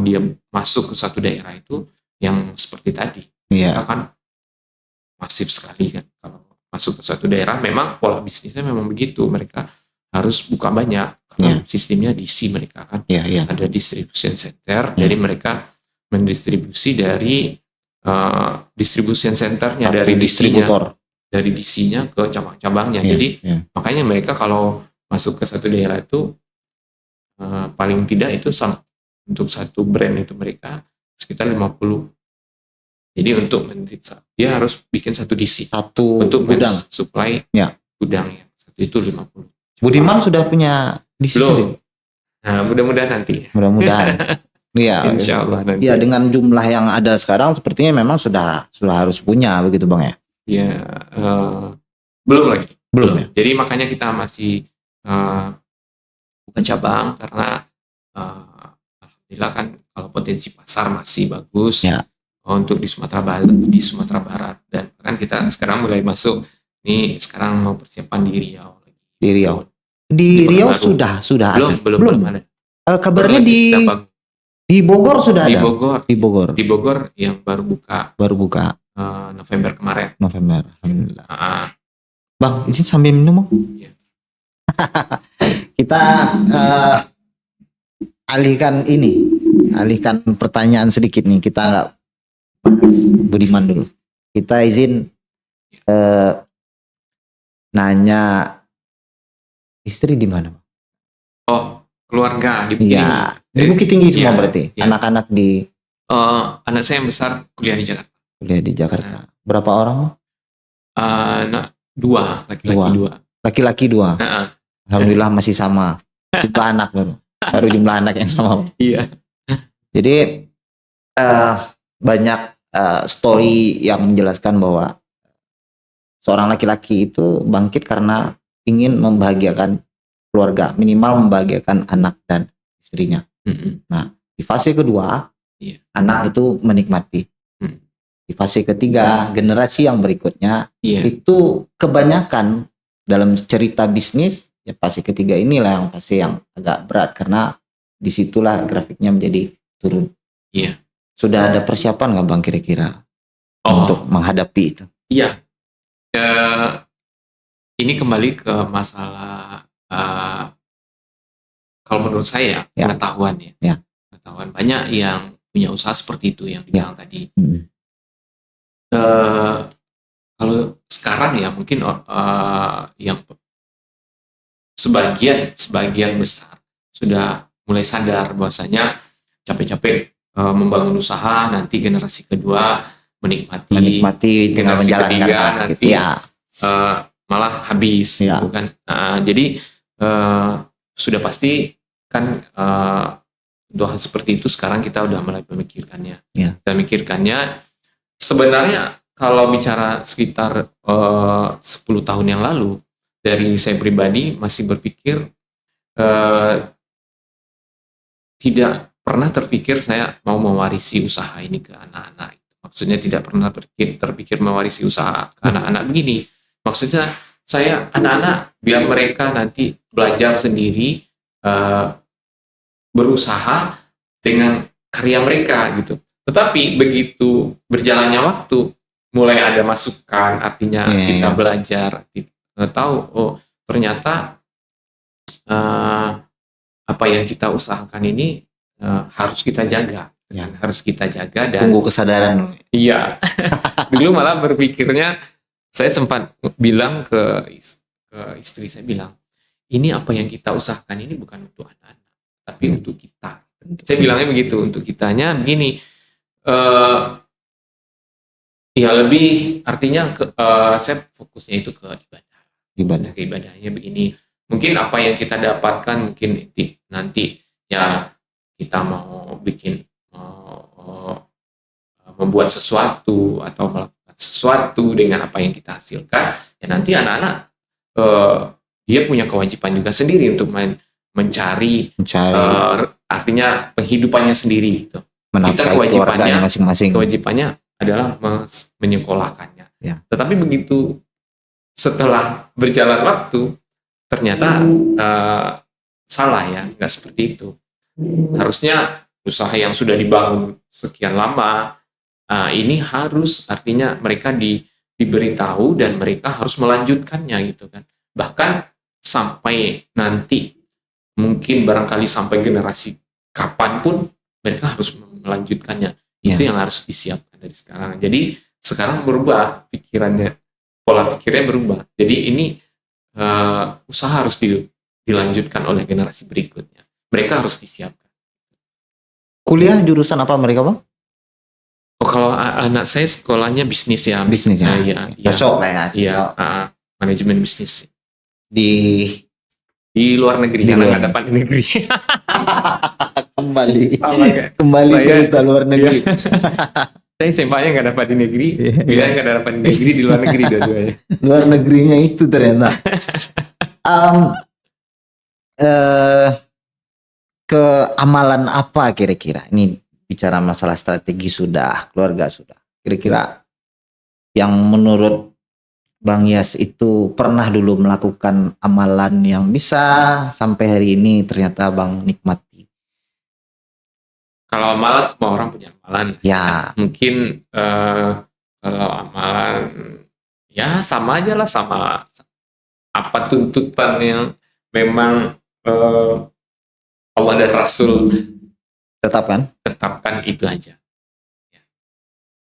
dia masuk ke satu daerah itu yang seperti tadi, Iya. kita kan masif sekali kan kalau masuk ke satu daerah. Memang pola bisnisnya memang begitu, mereka harus buka banyak karena sistemnya DC mereka kan. Iya. Ada distribution center, jadi mereka mendistribusi dari distribution centernya, Satu dari DC-nya, distributor. dari DC-nya ke cabang-cabangnya. Iya, Jadi iya. makanya mereka kalau masuk ke satu daerah itu paling tidak itu untuk satu brand itu mereka sekitar 50. Jadi untuk dia harus bikin satu DC Satu untuk gudang. supply Ya. gudang yang satu itu 50. Budiman sudah punya di sini. Belum. Nah, mudah-mudahan nanti. Mudah-mudahan. Iya. Insya Allah nanti. Ya, dengan jumlah yang ada sekarang sepertinya memang sudah harus punya begitu Bang ya. Ya, belum lagi. Belum ya. Jadi makanya kita masih buka cabang karena alhamdulillah kan kalau potensi pasar masih bagus. Ya. Untuk di Sumatera Barat, dan kan kita sekarang mulai masuk nih, sekarang mau persiapan di Riau. Di Riau. Di Riau sudah ada. Belum ada. Kabarnya di Bogor sudah ada. Di Bogor yang baru buka November kemarin. Alhamdulillah. Bang, izin sambil minum. Ya. Kita alihkan pertanyaan sedikit nih. Kita nggak Budiman dulu. Kita izin nanya, istri di mana? Oh, keluarga di Bukit Tinggi. Di Bukit Tinggi semua berarti. Ya. Anak-anak di anak saya yang besar kuliah di Jakarta. Berapa orang? Anak laki-laki dua. Alhamdulillah masih sama. Jumlah anak baru jumlah anak yang sama. Iya. Jadi banyak story yang menjelaskan bahwa seorang laki-laki itu bangkit karena ingin membahagiakan keluarga, minimal membahagiakan anak dan istrinya. Nah, di fase kedua, anak itu menikmati. Di fase ketiga, generasi yang berikutnya, itu kebanyakan dalam cerita bisnis, ya fase ketiga inilah yang fase yang agak berat karena disitulah grafiknya menjadi turun. Iya. Sudah ada persiapan nggak Bang kira-kira untuk menghadapi itu? Iya. Ini kembali ke masalah kalau menurut saya pengetahuan ya. Pengetahuan banyak yang punya usaha seperti itu yang dibilang tadi. Kalau sekarang ya mungkin yang sebagian besar sudah mulai sadar bahwasanya capek-capek membangun usaha, nanti generasi kedua menikmati tinggal generasi menjalankan ketiga nanti malah habis, bukan? Jadi sudah pasti kan untuk hal seperti itu sekarang kita udah mulai memikirkannya. Kita mikirkannya sebenarnya kalau bicara sekitar 10 tahun yang lalu, dari saya pribadi masih berpikir tidak pernah terpikir saya mau mewarisi usaha ini ke anak-anak. Maksudnya tidak pernah terpikir mewarisi usaha ke anak-anak begini. Maksudnya saya anak-anak biar mereka nanti belajar sendiri, berusaha dengan karya mereka gitu. Tetapi begitu berjalannya waktu, mulai ada masukan, artinya kita belajar, tahu ternyata apa yang kita usahakan ini harus kita jaga, harus kita jaga dan tunggu kesadaran. Iya. Dulu malah berpikirnya, saya sempat bilang ke istri, saya bilang, ini apa yang kita usahakan ini bukan untuk anak-anak, tapi untuk kita. Saya bilangnya begitu, untuk kitanya begini. Ya lebih artinya saya fokusnya itu ke ibadahnya begini. Mungkin apa yang kita dapatkan mungkin nanti ya kita mau membuat sesuatu atau melakukan sesuatu dengan apa yang kita hasilkan, ya nanti anak-anak dia punya kewajiban juga sendiri untuk mencari artinya penghidupannya sendiri gitu. Kita kewajibannya adalah menyekolahkannya. Tetapi begitu setelah berjalan waktu, ternyata salah ya, nggak seperti itu. Harusnya usaha yang sudah dibangun sekian lama ini harus artinya mereka diberitahu dan mereka harus melanjutkannya gitu kan. Bahkan sampai nanti mungkin barangkali sampai generasi kapanpun mereka harus melanjutkannya. Itu yang harus disiapkan dari sekarang. Jadi sekarang berubah pikirannya, pola pikirnya berubah. Jadi ini usaha harus dilanjutkan oleh generasi berikutnya. Mereka harus disiapkan. Kuliah jurusan apa mereka, Bang? Oh, kalau anak saya sekolahnya bisnis ya. Bisnis ya. Cocok lah ya. Iya, manajemen bisnis. Di luar negeri, karena nggak dapat di negeri. Kembali cerita luar negeri. Saya sempatnya nggak dapat di negeri, bila nggak dapat di negeri, di luar negeri dua-duanya. Luar negerinya itu ternyata. Ke amalan apa kira-kira? Ini bicara masalah strategi sudah, keluarga sudah. Kira-kira yang menurut Bang Yas itu pernah dulu melakukan amalan yang bisa sampai hari ini ternyata Bang nikmati. Kalau amalan, semua orang punya amalan. Ya. Mungkin kalau amalan ya sama aja lah, sama apa tuntutan yang memang Allah dan Rasul tetapkan itu aja.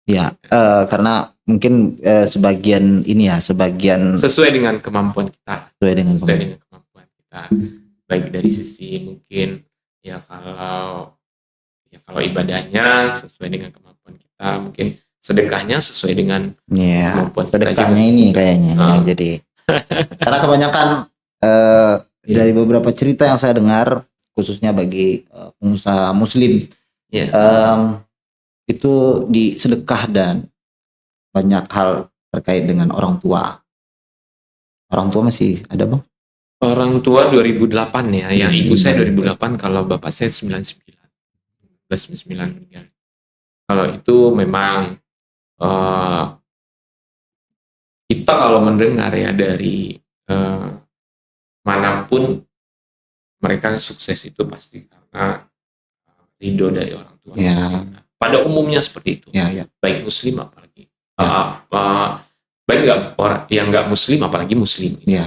Ya, karena mungkin sebagian sesuai dengan kemampuan kita. Sesuai dengan kemampuan kita. Baik dari sisi mungkin ya kalau ibadahnya sesuai dengan kemampuan kita, mungkin sedekahnya sesuai dengan kemampuan kita. Sedekahnya juga. Ini kayaknya jadi karena kebanyakan dari beberapa cerita yang saya dengar khususnya bagi pengusaha muslim itu di sedekah dan banyak hal terkait dengan orang tua. Orang tua masih ada, Bang? Orang tua 2008 ya, yang ibu saya 2008, kalau bapak saya 99 meninggal. Kalau itu memang kita kalau mendengar ya dari manapun mereka sukses itu pasti karena ridho dari orang tua. Ya. Pada umumnya seperti itu. Ya. Baik muslim apalagi. Baik yang nggak muslim apalagi muslim. Gitu. Ya.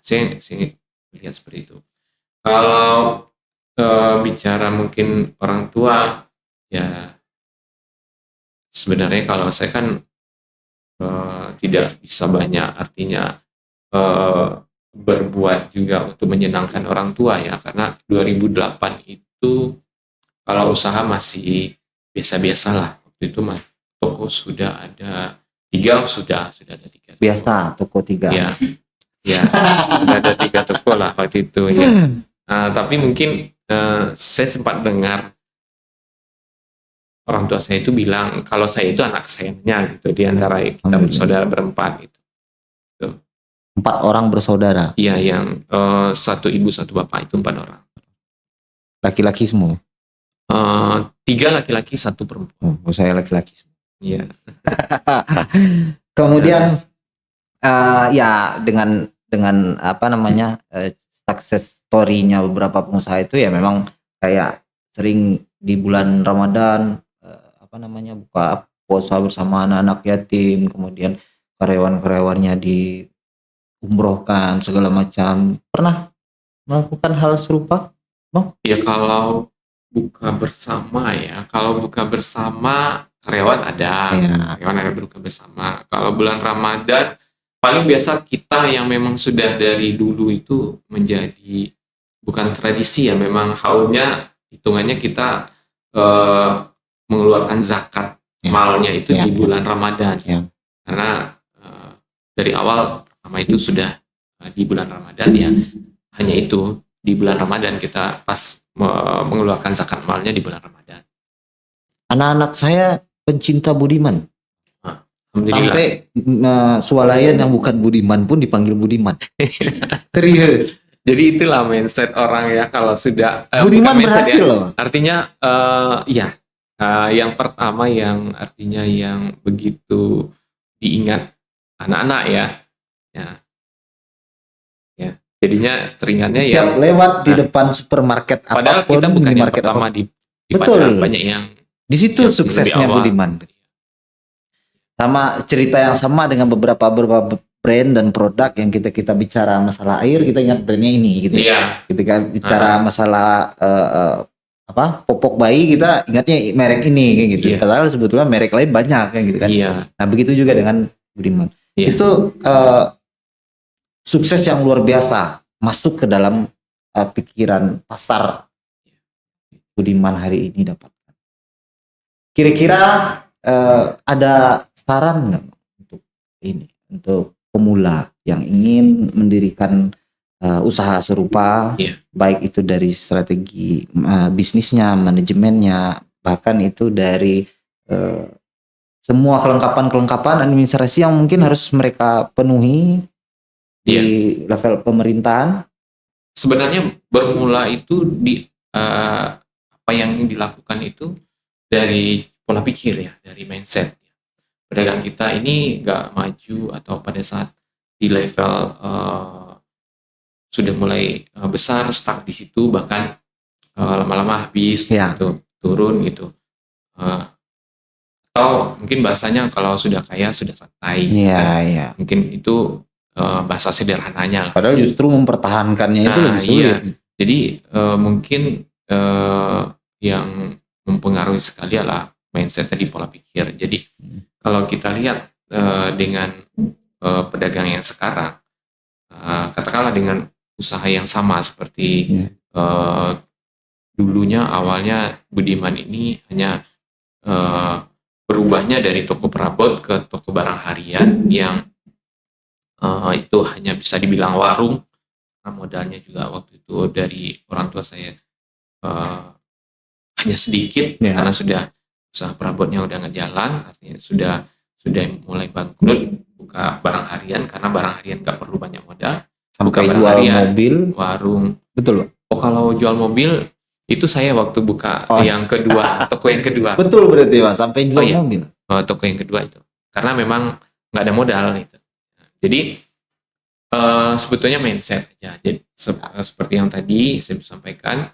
Saya lihat seperti itu. Kalau bicara mungkin orang tua, ya sebenarnya kalau saya kan tidak bisa banyak artinya berbuat juga untuk menyenangkan orang tua ya, karena 2008 itu kalau usaha masih biasa-biasa lah. Waktu itu toko sudah ada 3, sudah ada 3 toko. Biasa toko 3. Ya sudah ada 3 toko lah waktu itu ya. Tapi mungkin saya sempat dengar orang tua saya itu bilang kalau saya itu anak kesayangannya gitu, di antara kita bersaudara berempat gitu. 4 orang bersaudara. Iya, yang 1 ibu 1 bapak itu 4 orang. Laki-laki semua. 3 laki-laki 1 perempuan. Saya laki-laki semua. Iya. Kemudian ya dengan apa namanya success story-nya beberapa pengusaha itu ya memang kayak sering di bulan Ramadan buka puasa bersama anak-anak yatim, kemudian karyawan-karyawannya diumrohkan segala macam. Pernah melakukan hal serupa, Bang? Ya kalau buka bersama karyawan ada, karyawan ada buka bersama. Kalau bulan Ramadan paling biasa kita yang memang sudah dari dulu itu menjadi bukan tradisi ya, memang haulnya hitungannya kita mengeluarkan zakat malnya itu di bulan Ramadan. Karena dari awal pertama itu sudah di bulan Ramadan ya, hanya itu di bulan Ramadan kita pas mengeluarkan zakat malnya di bulan Ramadan. Anak-anak saya pencinta budiman. Sampai swalayan yang bukan budiman pun dipanggil budiman. Serius. Jadi itulah mindset orang ya, kalau sudah budiman berhasil ya, loh. Artinya yang pertama yang artinya yang begitu diingat anak-anak ya. Jadinya teringatnya ya, Tiap lewat di nah, depan supermarket padahal apapun, kita bukan yang minimarket pertama apapun. di Betul. Padang, banyak yang Di situ lebih suksesnya awal. Budiman. Sama cerita yang sama dengan beberapa brand dan produk yang kita bicara masalah air, kita ingat brandnya ini gitu. Iya. Ketika bicara masalah popok bayi, kita ingatnya merek ini kayak gitu. Iya. Padahal sebetulnya merek lain banyak kayak gitu kan. Iya. Nah, begitu juga dengan Budiman. Iya. Itu sukses yang luar biasa masuk ke dalam pikiran pasar Budiman hari ini dapatkan. Kira-kira ada saran nggak untuk pemula yang ingin mendirikan usaha serupa, baik itu dari strategi bisnisnya, manajemennya, bahkan itu dari semua kelengkapan administrasi yang mungkin harus mereka penuhi di level pemerintahan? Sebenarnya bermula itu di apa yang dilakukan itu dari pola pikir ya, dari mindset. Pedagang kita ini nggak maju atau pada saat di level sudah mulai besar, stuck di situ, bahkan lama-lama habis gitu, turun gitu. Atau mungkin bahasanya kalau sudah kaya sudah santai. Mungkin itu bahasa sederhananya. Padahal justru mempertahankannya itu lebih sulit. Iya. Jadi mungkin yang mempengaruhi sekali adalah mindset tadi, pola pikir. Jadi kalau kita lihat dengan pedagang yang sekarang, katakanlah dengan usaha yang sama seperti dulunya, awalnya Budiman ini hanya berubahnya dari toko perabot ke toko barang harian yang itu hanya bisa dibilang warung. Modalnya juga waktu itu dari orang tua saya hanya sedikit, karena sudah usaha perabotnya udah nggak jalan, artinya sudah mulai bangkrut, buka barang harian karena barang harian nggak perlu banyak modal. Sampai buka jual harian, mobil, warung. Betul. Oh, kalau jual mobil itu saya waktu buka yang kedua, toko yang kedua. Betul berarti Mas, sampai jual mobil. Toko yang kedua itu karena memang nggak ada modal itu. Jadi sebetulnya mindset aja. Jadi seperti yang tadi saya sampaikan,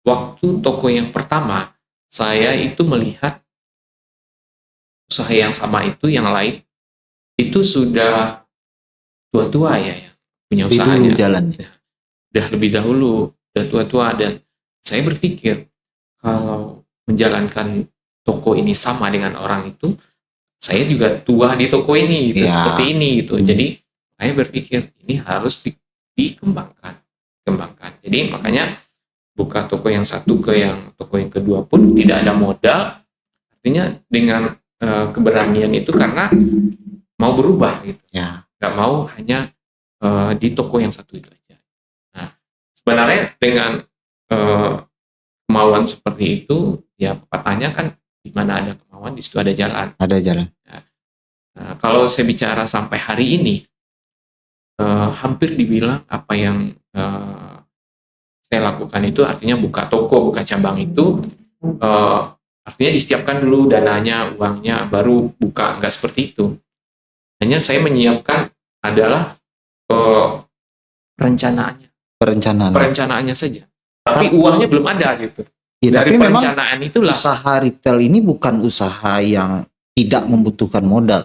waktu toko yang pertama saya itu melihat usaha yang sama itu, yang lain itu sudah tua-tua ya yang punya usahanya. Udah lebih dahulu, udah tua-tua, dan saya berpikir kalau menjalankan toko ini sama dengan orang itu, saya juga tua di toko ini gitu, seperti ini gitu. Jadi saya berpikir ini harus dikembangkan. Jadi makanya buka toko yang satu ke yang toko yang kedua pun tidak ada modal. Artinya dengan keberanian itu karena mau berubah gitu. Nggak mau hanya di toko yang satu itu aja. Nah, sebenarnya dengan kemauan seperti itu, ya pepatahnya kan di mana ada kemauan di situ ada jalan. Ada jalan. Nah, kalau saya bicara sampai hari ini, hampir dibilang apa yang saya lakukan itu artinya buka toko, buka cabang itu artinya disiapkan dulu dananya, uangnya, baru buka. Nggak seperti itu. Hanya saya menyiapkan adalah perencanaannya saja. Tapi uangnya belum ada gitu. Dari perencanaan itulah. Usaha retail ini bukan usaha yang tidak membutuhkan modal.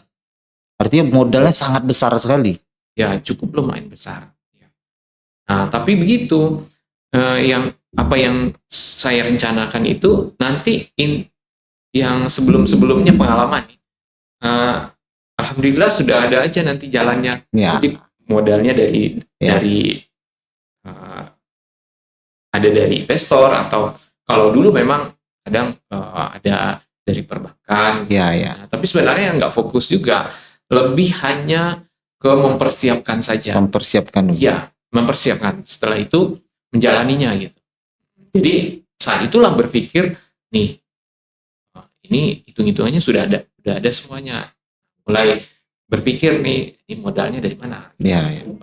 Artinya modalnya sangat besar sekali. Ya, cukup lumayan besar. Nah, tapi begitu yang saya rencanakan itu nanti yang sebelum-sebelumnya pengalaman nih. Alhamdulillah sudah ada aja nanti jalannya. Nanti modalnya dari ada dari investor, atau kalau dulu memang kadang ada dari perbankan. Nah, tapi sebenarnya nggak fokus juga, lebih hanya ke mempersiapkan saja. Mempersiapkan. Setelah itu menjalaninya gitu. Jadi saat itulah berpikir nih, ini hitung-hitungannya sudah ada semuanya. Mulai berpikir nih, ini modalnya dari mana?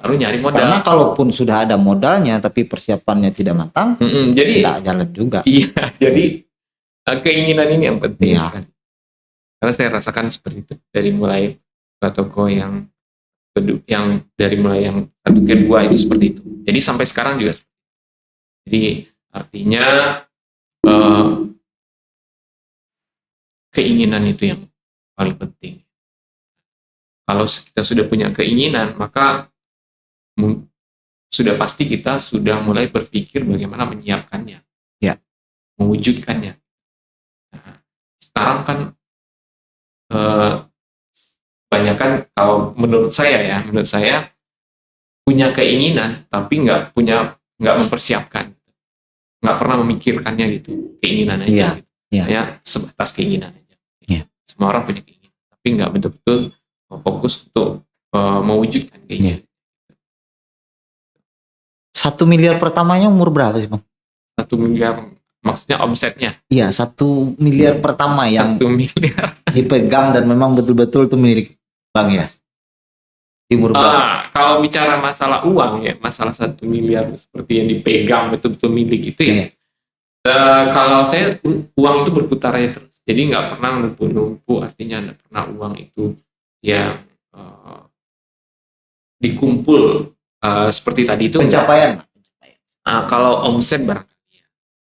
Baru nyari modal. Karena kalaupun sudah ada modalnya tapi persiapannya tidak matang, jadi tidak jalan juga. Iya, jadi keinginan ini yang penting sekali. Karena saya rasakan seperti itu dari mulai toko yang yang dari mulai yang 1 ke 2 itu seperti itu. Jadi sampai sekarang juga. Jadi artinya keinginan itu yang paling penting. Kalau kita sudah punya keinginan, maka sudah pasti kita sudah mulai berpikir bagaimana menyiapkannya, Ya. mewujudkannya. Nah, sekarang kan banyak kan, kalau menurut saya punya keinginan tapi nggak mempersiapkan, nggak pernah memikirkannya gitu, keinginan aja. Iya, gitu. iya. Ya sebatas keinginan aja. Iya. Semua orang punya keinginan, tapi nggak betul-betul fokus untuk mewujudkan keinginan. 1 miliar pertamanya umur berapa sih Bang? 1 miliar maksudnya omsetnya? Iya, 1 miliar pertama yang 1 miliar. dipegang dan memang betul-betul itu milik Bang Yas. Di umur berapa? Kalau bicara masalah uang ya, masalah 1 miliar seperti yang dipegang betul-betul milik itu ya. Iya. Kalau saya uang itu berputar aja terus. Jadi nggak pernah numpuk-numpuk, artinya nggak pernah uang itu yang dikumpul seperti tadi itu. Pencapaian. Kalau omset barangkali ya.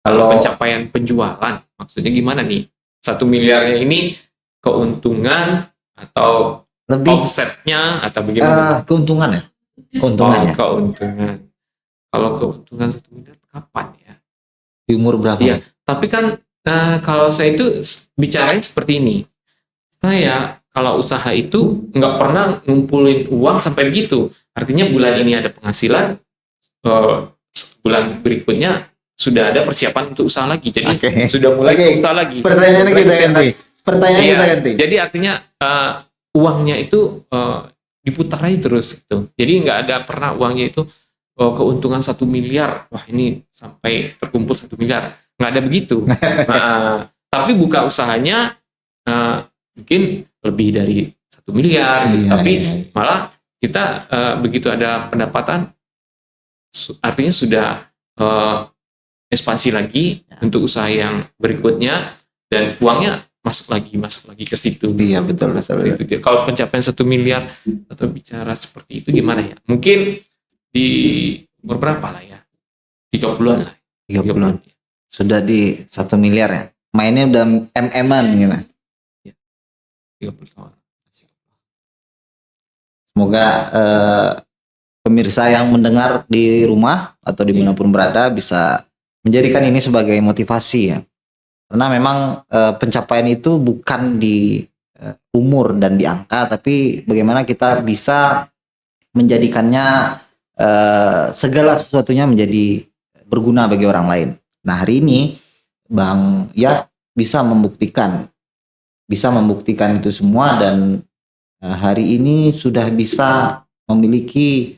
Kalau pencapaian penjualan, maksudnya gimana nih? 1 miliarnya ini keuntungan atau Lebih omsetnya atau bagaimana? keuntungan ya? Keuntungannya. Keuntungan. Kalau keuntungan 1 miliar kapan ya? Di umur berapa? Iya, tapi kan kalau saya itu bicarain seperti ini. Saya kalau usaha itu nggak pernah ngumpulin uang sampai begitu. Artinya bulan ini ada penghasilan, bulan berikutnya sudah ada persiapan untuk usaha lagi. Jadi sudah mulai usaha lagi. Pertanyaannya kita ganti. Jadi artinya uangnya itu diputar aja terus gitu. Jadi nggak ada pernah uangnya itu keuntungan 1 miliar. Wah ini sampai terkumpul 1 miliar. Nggak ada begitu. Tapi buka usahanya mungkin lebih dari 1 miliar gitu. Tapi malah kita begitu ada pendapatan, artinya sudah ekspansi lagi untuk usaha yang berikutnya, dan uangnya masuk lagi ke situ. Iya, betul. Kalau pencapaian 1 miliar atau bicara seperti itu gimana ya? Mungkin di umur berapa lah ya? 30-an lah. 30-an. Sudah di 1 miliar ya. Mainnya udah MM-an gitu. 30 tahun. Semoga pemirsa yang mendengar di rumah atau dimanapun berada bisa menjadikan ini sebagai motivasi ya. Karena memang pencapaian itu bukan di umur dan di angka, tapi bagaimana kita bisa menjadikannya segala sesuatunya menjadi berguna bagi orang lain. Nah, hari ini Bang Yas bisa membuktikan itu semua, dan hari ini sudah bisa memiliki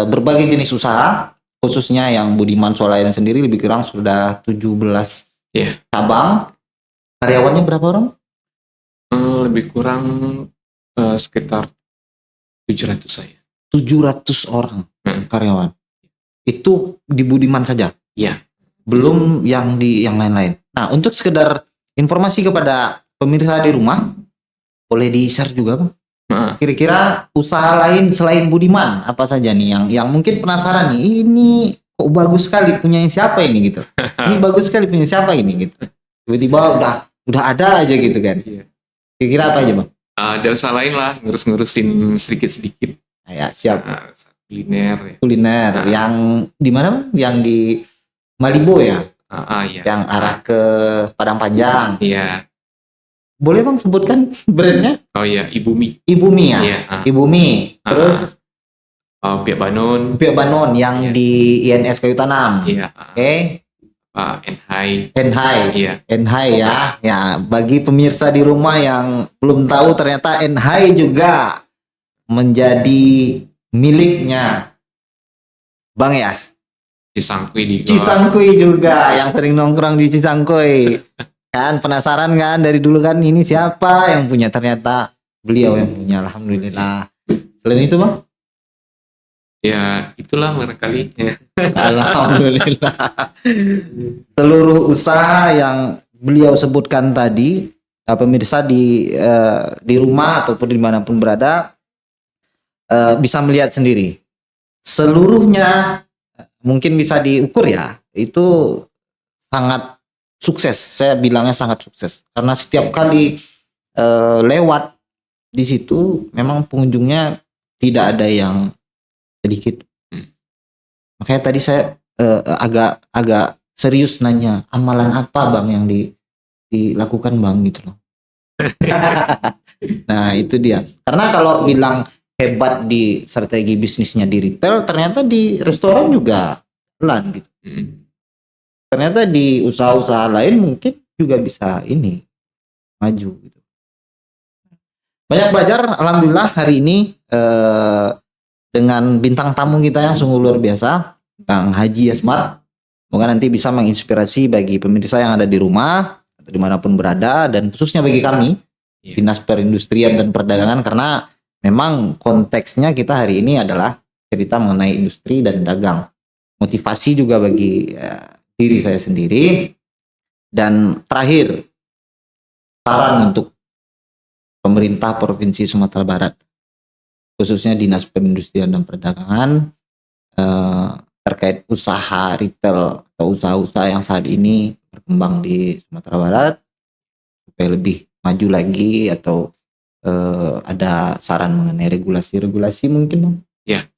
berbagai jenis usaha, khususnya yang Budiman Swalayan sendiri lebih kurang sudah 17 cabang. Karyawannya berapa orang? Lebih kurang sekitar 700 saya. 700 orang karyawan. Itu di Budiman saja? Iya. Belum yang di yang lain-lain. Nah, untuk sekedar informasi kepada pemirsa di rumah, boleh di-share juga Bang? Kira-kira usaha lain selain Budiman apa saja nih yang mungkin penasaran nih, ini kok bagus sekali punya siapa ini gitu. Ini bagus sekali punya siapa ini gitu. Tiba-tiba udah ada aja gitu kan. Kira-kira apa aja Bang? Ada usaha lain lah, ngurus-ngurusin sedikit-sedikit. Ya, siap. Kuliner. Yang di mana Bang? Yang di Malibo ya? Iya. Yang arah ke Padang Panjang. Iya. Boleh Bang sebutkan brandnya? Oh iya, Ibumi. Ibumi ya? Iya. Ibumi. Terus Pihak Banon. Pihak Banon yang di INS Kayu Tanam. Iya. Oke. Enhai. Enhai. Iya. Enhai ya. Ya, bagi pemirsa di rumah yang belum tahu, ternyata Enhai juga menjadi miliknya Bang Yas. Cisangkui juga yang sering nongkrong di Cisangkui. Kan penasaran kan dari dulu kan, ini siapa yang punya, ternyata beliau yang punya. Alhamdulillah. Selain itu Bang? Ya itulah barangkali. Alhamdulillah. Seluruh usaha yang beliau sebutkan tadi, pemirsa di rumah ataupun dimanapun berada, bisa melihat sendiri. Seluruhnya mungkin bisa diukur ya, itu sangat sukses. Saya bilangnya sangat sukses karena setiap kali lewat di situ memang pengunjungnya tidak ada yang sedikit. Makanya tadi saya agak serius nanya, amalan apa bang yang dilakukan bang gitu loh. Nah itu dia. Karena kalau bilang hebat di strategi bisnisnya di retail, ternyata di restoran juga pelan gitu. Ternyata di usaha-usaha lain mungkin juga bisa ini maju gitu. Banyak belajar, alhamdulillah hari ini dengan bintang tamu kita yang sungguh luar biasa, Kang Haji Asmar. Semoga nanti bisa menginspirasi bagi pemirsa yang ada di rumah atau dimanapun berada, dan khususnya bagi kami Dinas Perindustrian dan Perdagangan, karena memang konteksnya kita hari ini adalah cerita mengenai industri dan dagang. Motivasi juga bagi diri saya sendiri. Dan terakhir, saran untuk pemerintah Provinsi Sumatera Barat, khususnya Dinas Perindustrian dan Perdagangan, terkait usaha retail atau usaha-usaha yang saat ini berkembang di Sumatera Barat supaya lebih maju lagi, atau ada saran mengenai regulasi-regulasi mungkin Bang? Ya,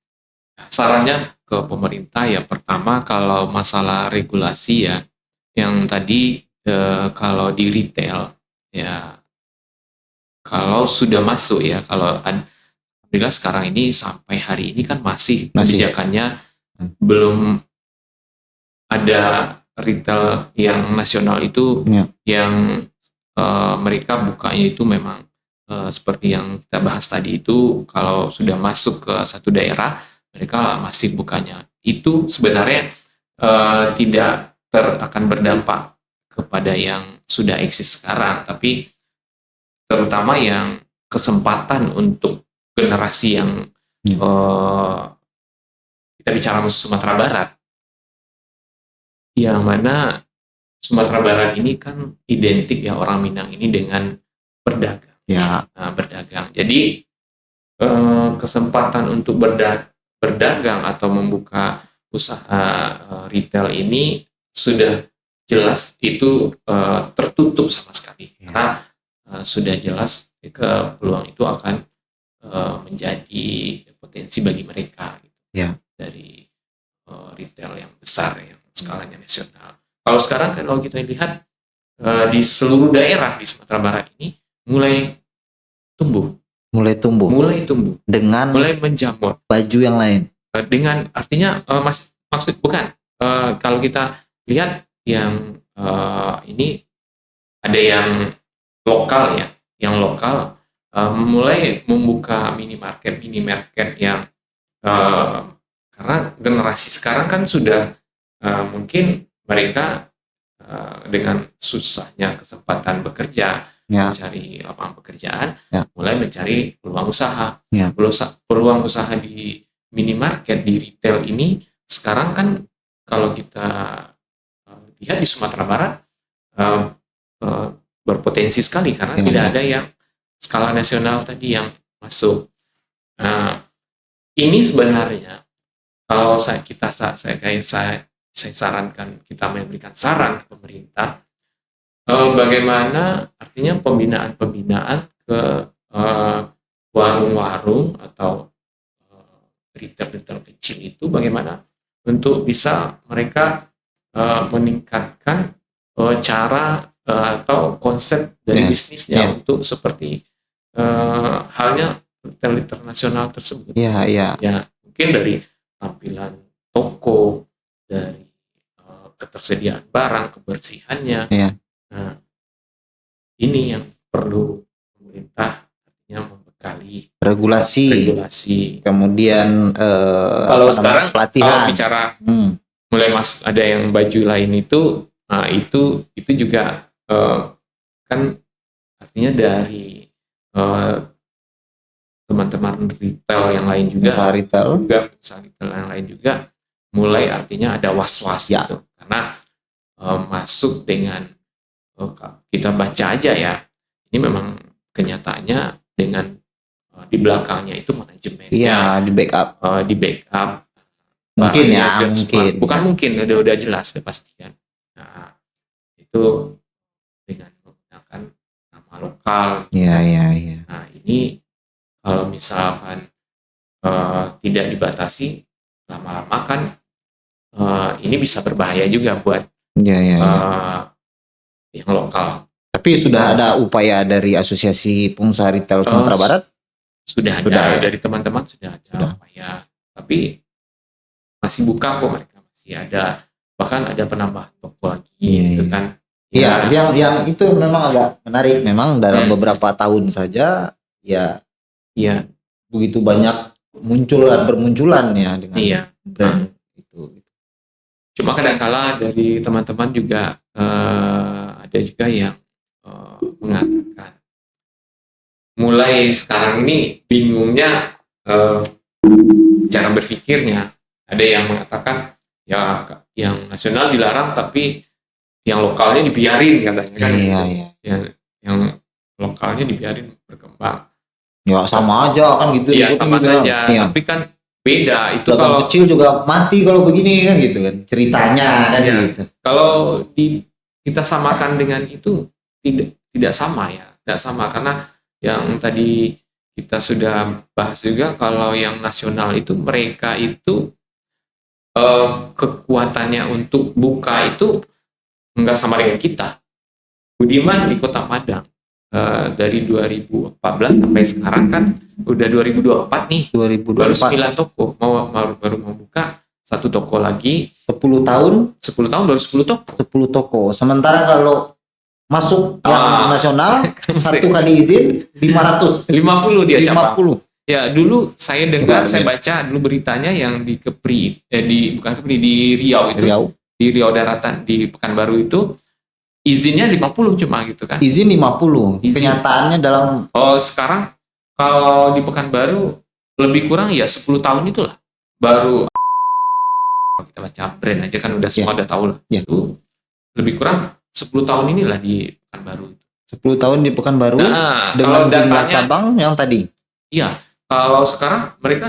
sarannya ke pemerintah ya, pertama kalau masalah regulasi ya, yang tadi kalau di retail ya, kalau sudah masuk ya, kalau alhamdulillah sekarang ini sampai hari ini kan masih kebijakannya belum ada retail yang nasional itu yang mereka bukanya itu memang seperti yang kita bahas tadi itu, kalau sudah masuk ke satu daerah mereka masih bukanya. Itu sebenarnya tidak akan berdampak kepada yang sudah eksis sekarang, tapi terutama yang kesempatan untuk generasi yang kita bicara Sumatera Barat, yang mana Sumatera Barat ini kan identik ya orang Minang ini dengan berdagang. Ya. Nah, berdagang. Jadi kesempatan untuk berdagang atau membuka usaha retail ini sudah jelas itu tertutup sama sekali, karena sudah jelas peluang itu akan menjadi potensi bagi mereka gitu, dari retail yang besar yang skalanya nasional. Kalau sekarang kalau kita lihat di seluruh daerah di Sumatera Barat ini mulai tumbuh dengan mulai menjamur baju yang lain, dengan artinya maksud bukan kalau kita lihat yang ini ada yang lokal ya, yang lokal mulai membuka minimarket yang karena generasi sekarang kan sudah mungkin mereka dengan susahnya kesempatan bekerja, mencari lapangan pekerjaan, mulai mencari peluang usaha. Peluang usaha di minimarket, di retail ini sekarang kan kalau kita lihat di Sumatera Barat berpotensi sekali, karena tidak ada yang skala nasional tadi yang masuk. Ini sebenarnya kalau saya sarankan, kita memberikan saran ke pemerintah, bagaimana artinya pembinaan ke warung-warung atau retail kecil itu, bagaimana untuk bisa mereka meningkatkan cara atau konsep dari bisnisnya untuk seperti halnya retail internasional tersebut. Ya, mungkin dari tampilan toko, dari ketersediaan barang, kebersihannya. Nah, ini yang perlu pemerintah artinya membekali regulasi. Kemudian kalau sekarang pelatihan. Kalau bicara mulai masuk ada yang baju lain itu, nah itu juga kan artinya dari teman-teman retail yang lain juga, usaha retail yang lain juga mulai artinya ada was-was gitu, karena masuk dengan kita baca aja ya, ini memang kenyataannya dengan di belakangnya itu manajemennya, Iya, di backup. di backup. Mungkin barangnya ya, juga mungkin. smart. Bukan mungkin, udah jelas, udah pastian. Nah, itu dengan menggunakan nama lokal. Iya, iya, iya. Nah, ini kalau misalkan tidak dibatasi, lama-lama kan ini bisa berbahaya juga buat Iya, iya, iya. yang lokal. Tapi sudah ada upaya dari Asosiasi Pengusaha Retail Sumatera Barat? Sudah ada, dari teman-teman sudah ada upaya. Tapi masih buka kok, mereka masih ada. Bahkan ada penambahan toko lagi, gitu kan. Iya, yang itu memang agak menarik. Memang dalam beberapa tahun saja, ya, begitu banyak bermunculan ya dengan brand itu. Cuma kadang-kala dari teman-teman juga ada juga yang mengatakan, mulai sekarang ini bingungnya cara berpikirnya. Ada yang mengatakan ya yang nasional dilarang tapi yang lokalnya dibiarin katanya kan. Iya. Yang lokalnya dibiarin berkembang. Ya sama aja kan gitu. Iya sama saja. Iya. Tapi kan beda itu. Dagang kalau kecil juga mati kalau begini kan gitu kan ceritanya kan gitu. Kalau kita samakan dengan itu tidak sama ya, tidak sama karena yang tadi kita sudah bahas juga, kalau yang nasional itu mereka itu kekuatannya untuk buka itu enggak sama dengan kita. Budiman di Kota Padang dari 2014 sampai sekarang kan udah 2024 nih. 2024. Baru 9 toko, baru mau buka satu toko lagi. 10 tahun baru 10 toko. 10 toko. Sementara kalau masuk yang nasional satu kali izin 550 dia cabang. 50. Ya dulu saya dengar, saya baca dulu beritanya yang di Kepri, di Riau itu. Di Riau Daratan di Pekanbaru itu izinnya 50 cuma gitu kan. Izin 50. Kenyataannya dalam sekarang kalau di Pekanbaru lebih kurang ya 10 tahun itulah. Baru kita baca brand aja kan udah semua udah tahu lah. Itu lebih kurang 10 tahun inilah di Pekanbaru. 10 tahun di Pekanbaru dengan kalau datanya cabang yang tadi. Iya. Kalau sekarang mereka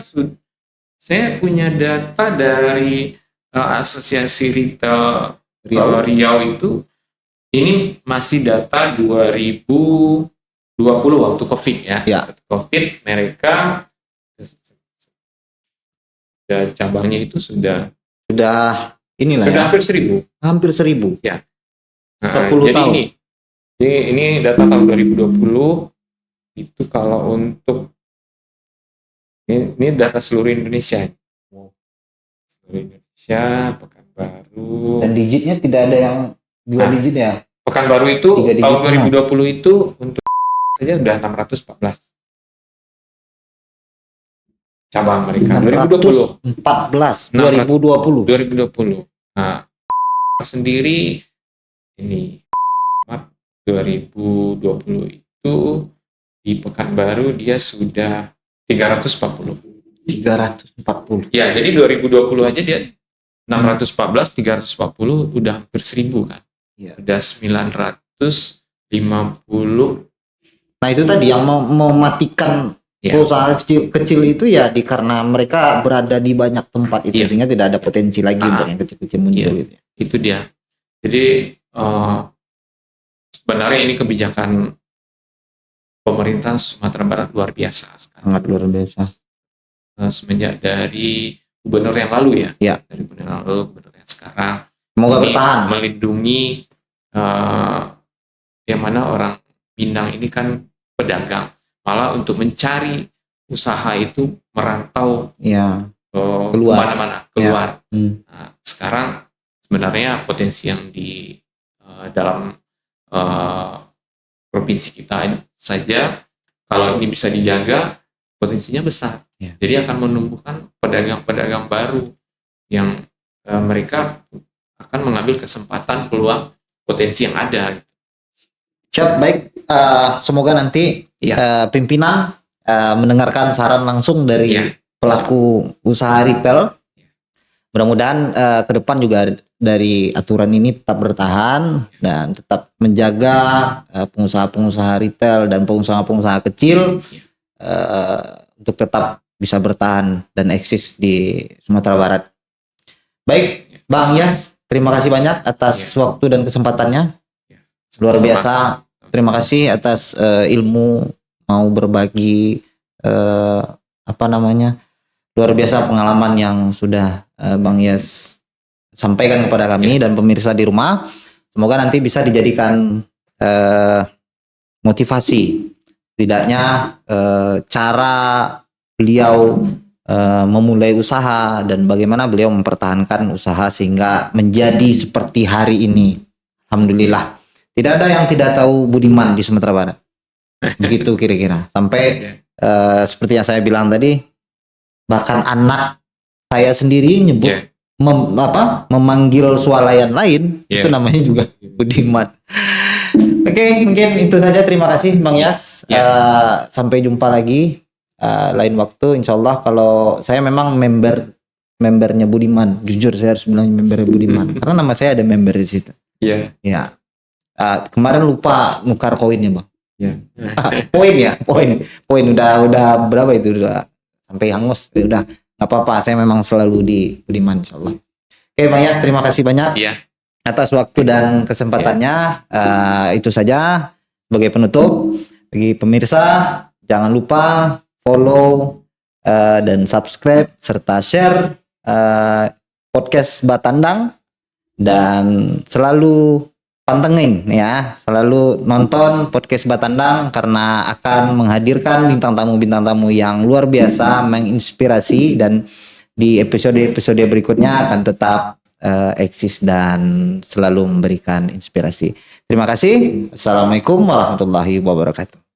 saya punya data dari Asosiasi Retail Riau itu, ini masih data 2020 waktu COVID ya. COVID mereka cabangnya itu sudah inilah sudah ya. Hampir 1000. Ya. 10 jadi tahun. Ini data tahun 2020 itu kalau untuk ini data seluruh Indonesia. Seluruh Indonesia, Pekanbaru. Dan digitnya tidak ada yang 2 digit ya. Pekanbaru itu tahun 2020 itu untuk saja udah 614 cabang mereka. 2020. Nah, sendiri ini 2020 itu di Pekanbaru dia sudah 340. Ya, jadi 2020 aja dia 614, 340 udah hampir 1000 kan. Udah 950. Nah, itu tadi yang mematikan usaha kecil itu ya karena mereka berada di banyak tempat itu sehingga tidak ada potensi lagi untuk yang kecil-kecil muncul itu. Itu dia. Jadi sebenarnya ini kebijakan pemerintah Sumatera Barat luar biasa sekarang. Sangat luar biasa. Semenjak dari gubernur yang lalu ya. Dari gubernur yang lalu, gubernur yang sekarang. Semoga bertahan. Melindungi yang mana orang Minang ini kan pedagang. Malah untuk mencari usaha itu merantau kemana-mana, keluar. Nah, sekarang sebenarnya potensi yang di dalam provinsi kita saja, kalau ini bisa dijaga, potensinya besar. Jadi akan menumbuhkan pedagang-pedagang baru yang mereka akan mengambil kesempatan, peluang, potensi yang ada. Siap, baik. Semoga nanti pimpinan mendengarkan saran langsung dari pelaku usaha retail. Mudah-mudahan ke depan juga dari aturan ini tetap bertahan dan tetap menjaga pengusaha-pengusaha retail dan pengusaha-pengusaha kecil untuk tetap bisa bertahan dan eksis di Sumatera Barat. Baik, Bang Yas, terima kasih banyak atas waktu dan kesempatannya. Luar biasa. Terima kasih atas ilmu, mau berbagi luar biasa pengalaman yang sudah Bang Yas sampaikan kepada kami dan pemirsa di rumah. Semoga nanti bisa dijadikan motivasi, tidaknya cara beliau memulai usaha dan bagaimana beliau mempertahankan usaha sehingga menjadi seperti hari ini. Alhamdulillah. Tidak ada yang tidak tahu Budiman di Sumatera Barat. Begitu kira-kira. Sampai seperti yang saya bilang tadi, bahkan anak saya sendiri nyebut memanggil swalayan lain, itu namanya juga Budiman. Oke, mungkin itu saja. Terima kasih Bang Yas. Sampai jumpa lagi lain waktu. Insya Allah, kalau saya memang membernya Budiman, jujur saya harus bilang membernya Budiman karena nama saya ada member di situ. Ya. Kemarin lupa nukar koinnya Bang. Poin udah berapa itu, udah sampai hangus. Udah nggak apa-apa, saya memang selalu di Budiman insyaallah. Oke Bang Yas, terima kasih banyak atas waktu dan kesempatannya. Itu saja sebagai penutup. Bagi pemirsa, jangan lupa follow dan subscribe serta share podcast Batandang, dan selalu pantengin ya, selalu nonton podcast Batandang karena akan menghadirkan bintang tamu yang luar biasa, menginspirasi, dan di episode berikutnya akan tetap eksis dan selalu memberikan inspirasi. Terima kasih. Assalamualaikum warahmatullahi wabarakatuh.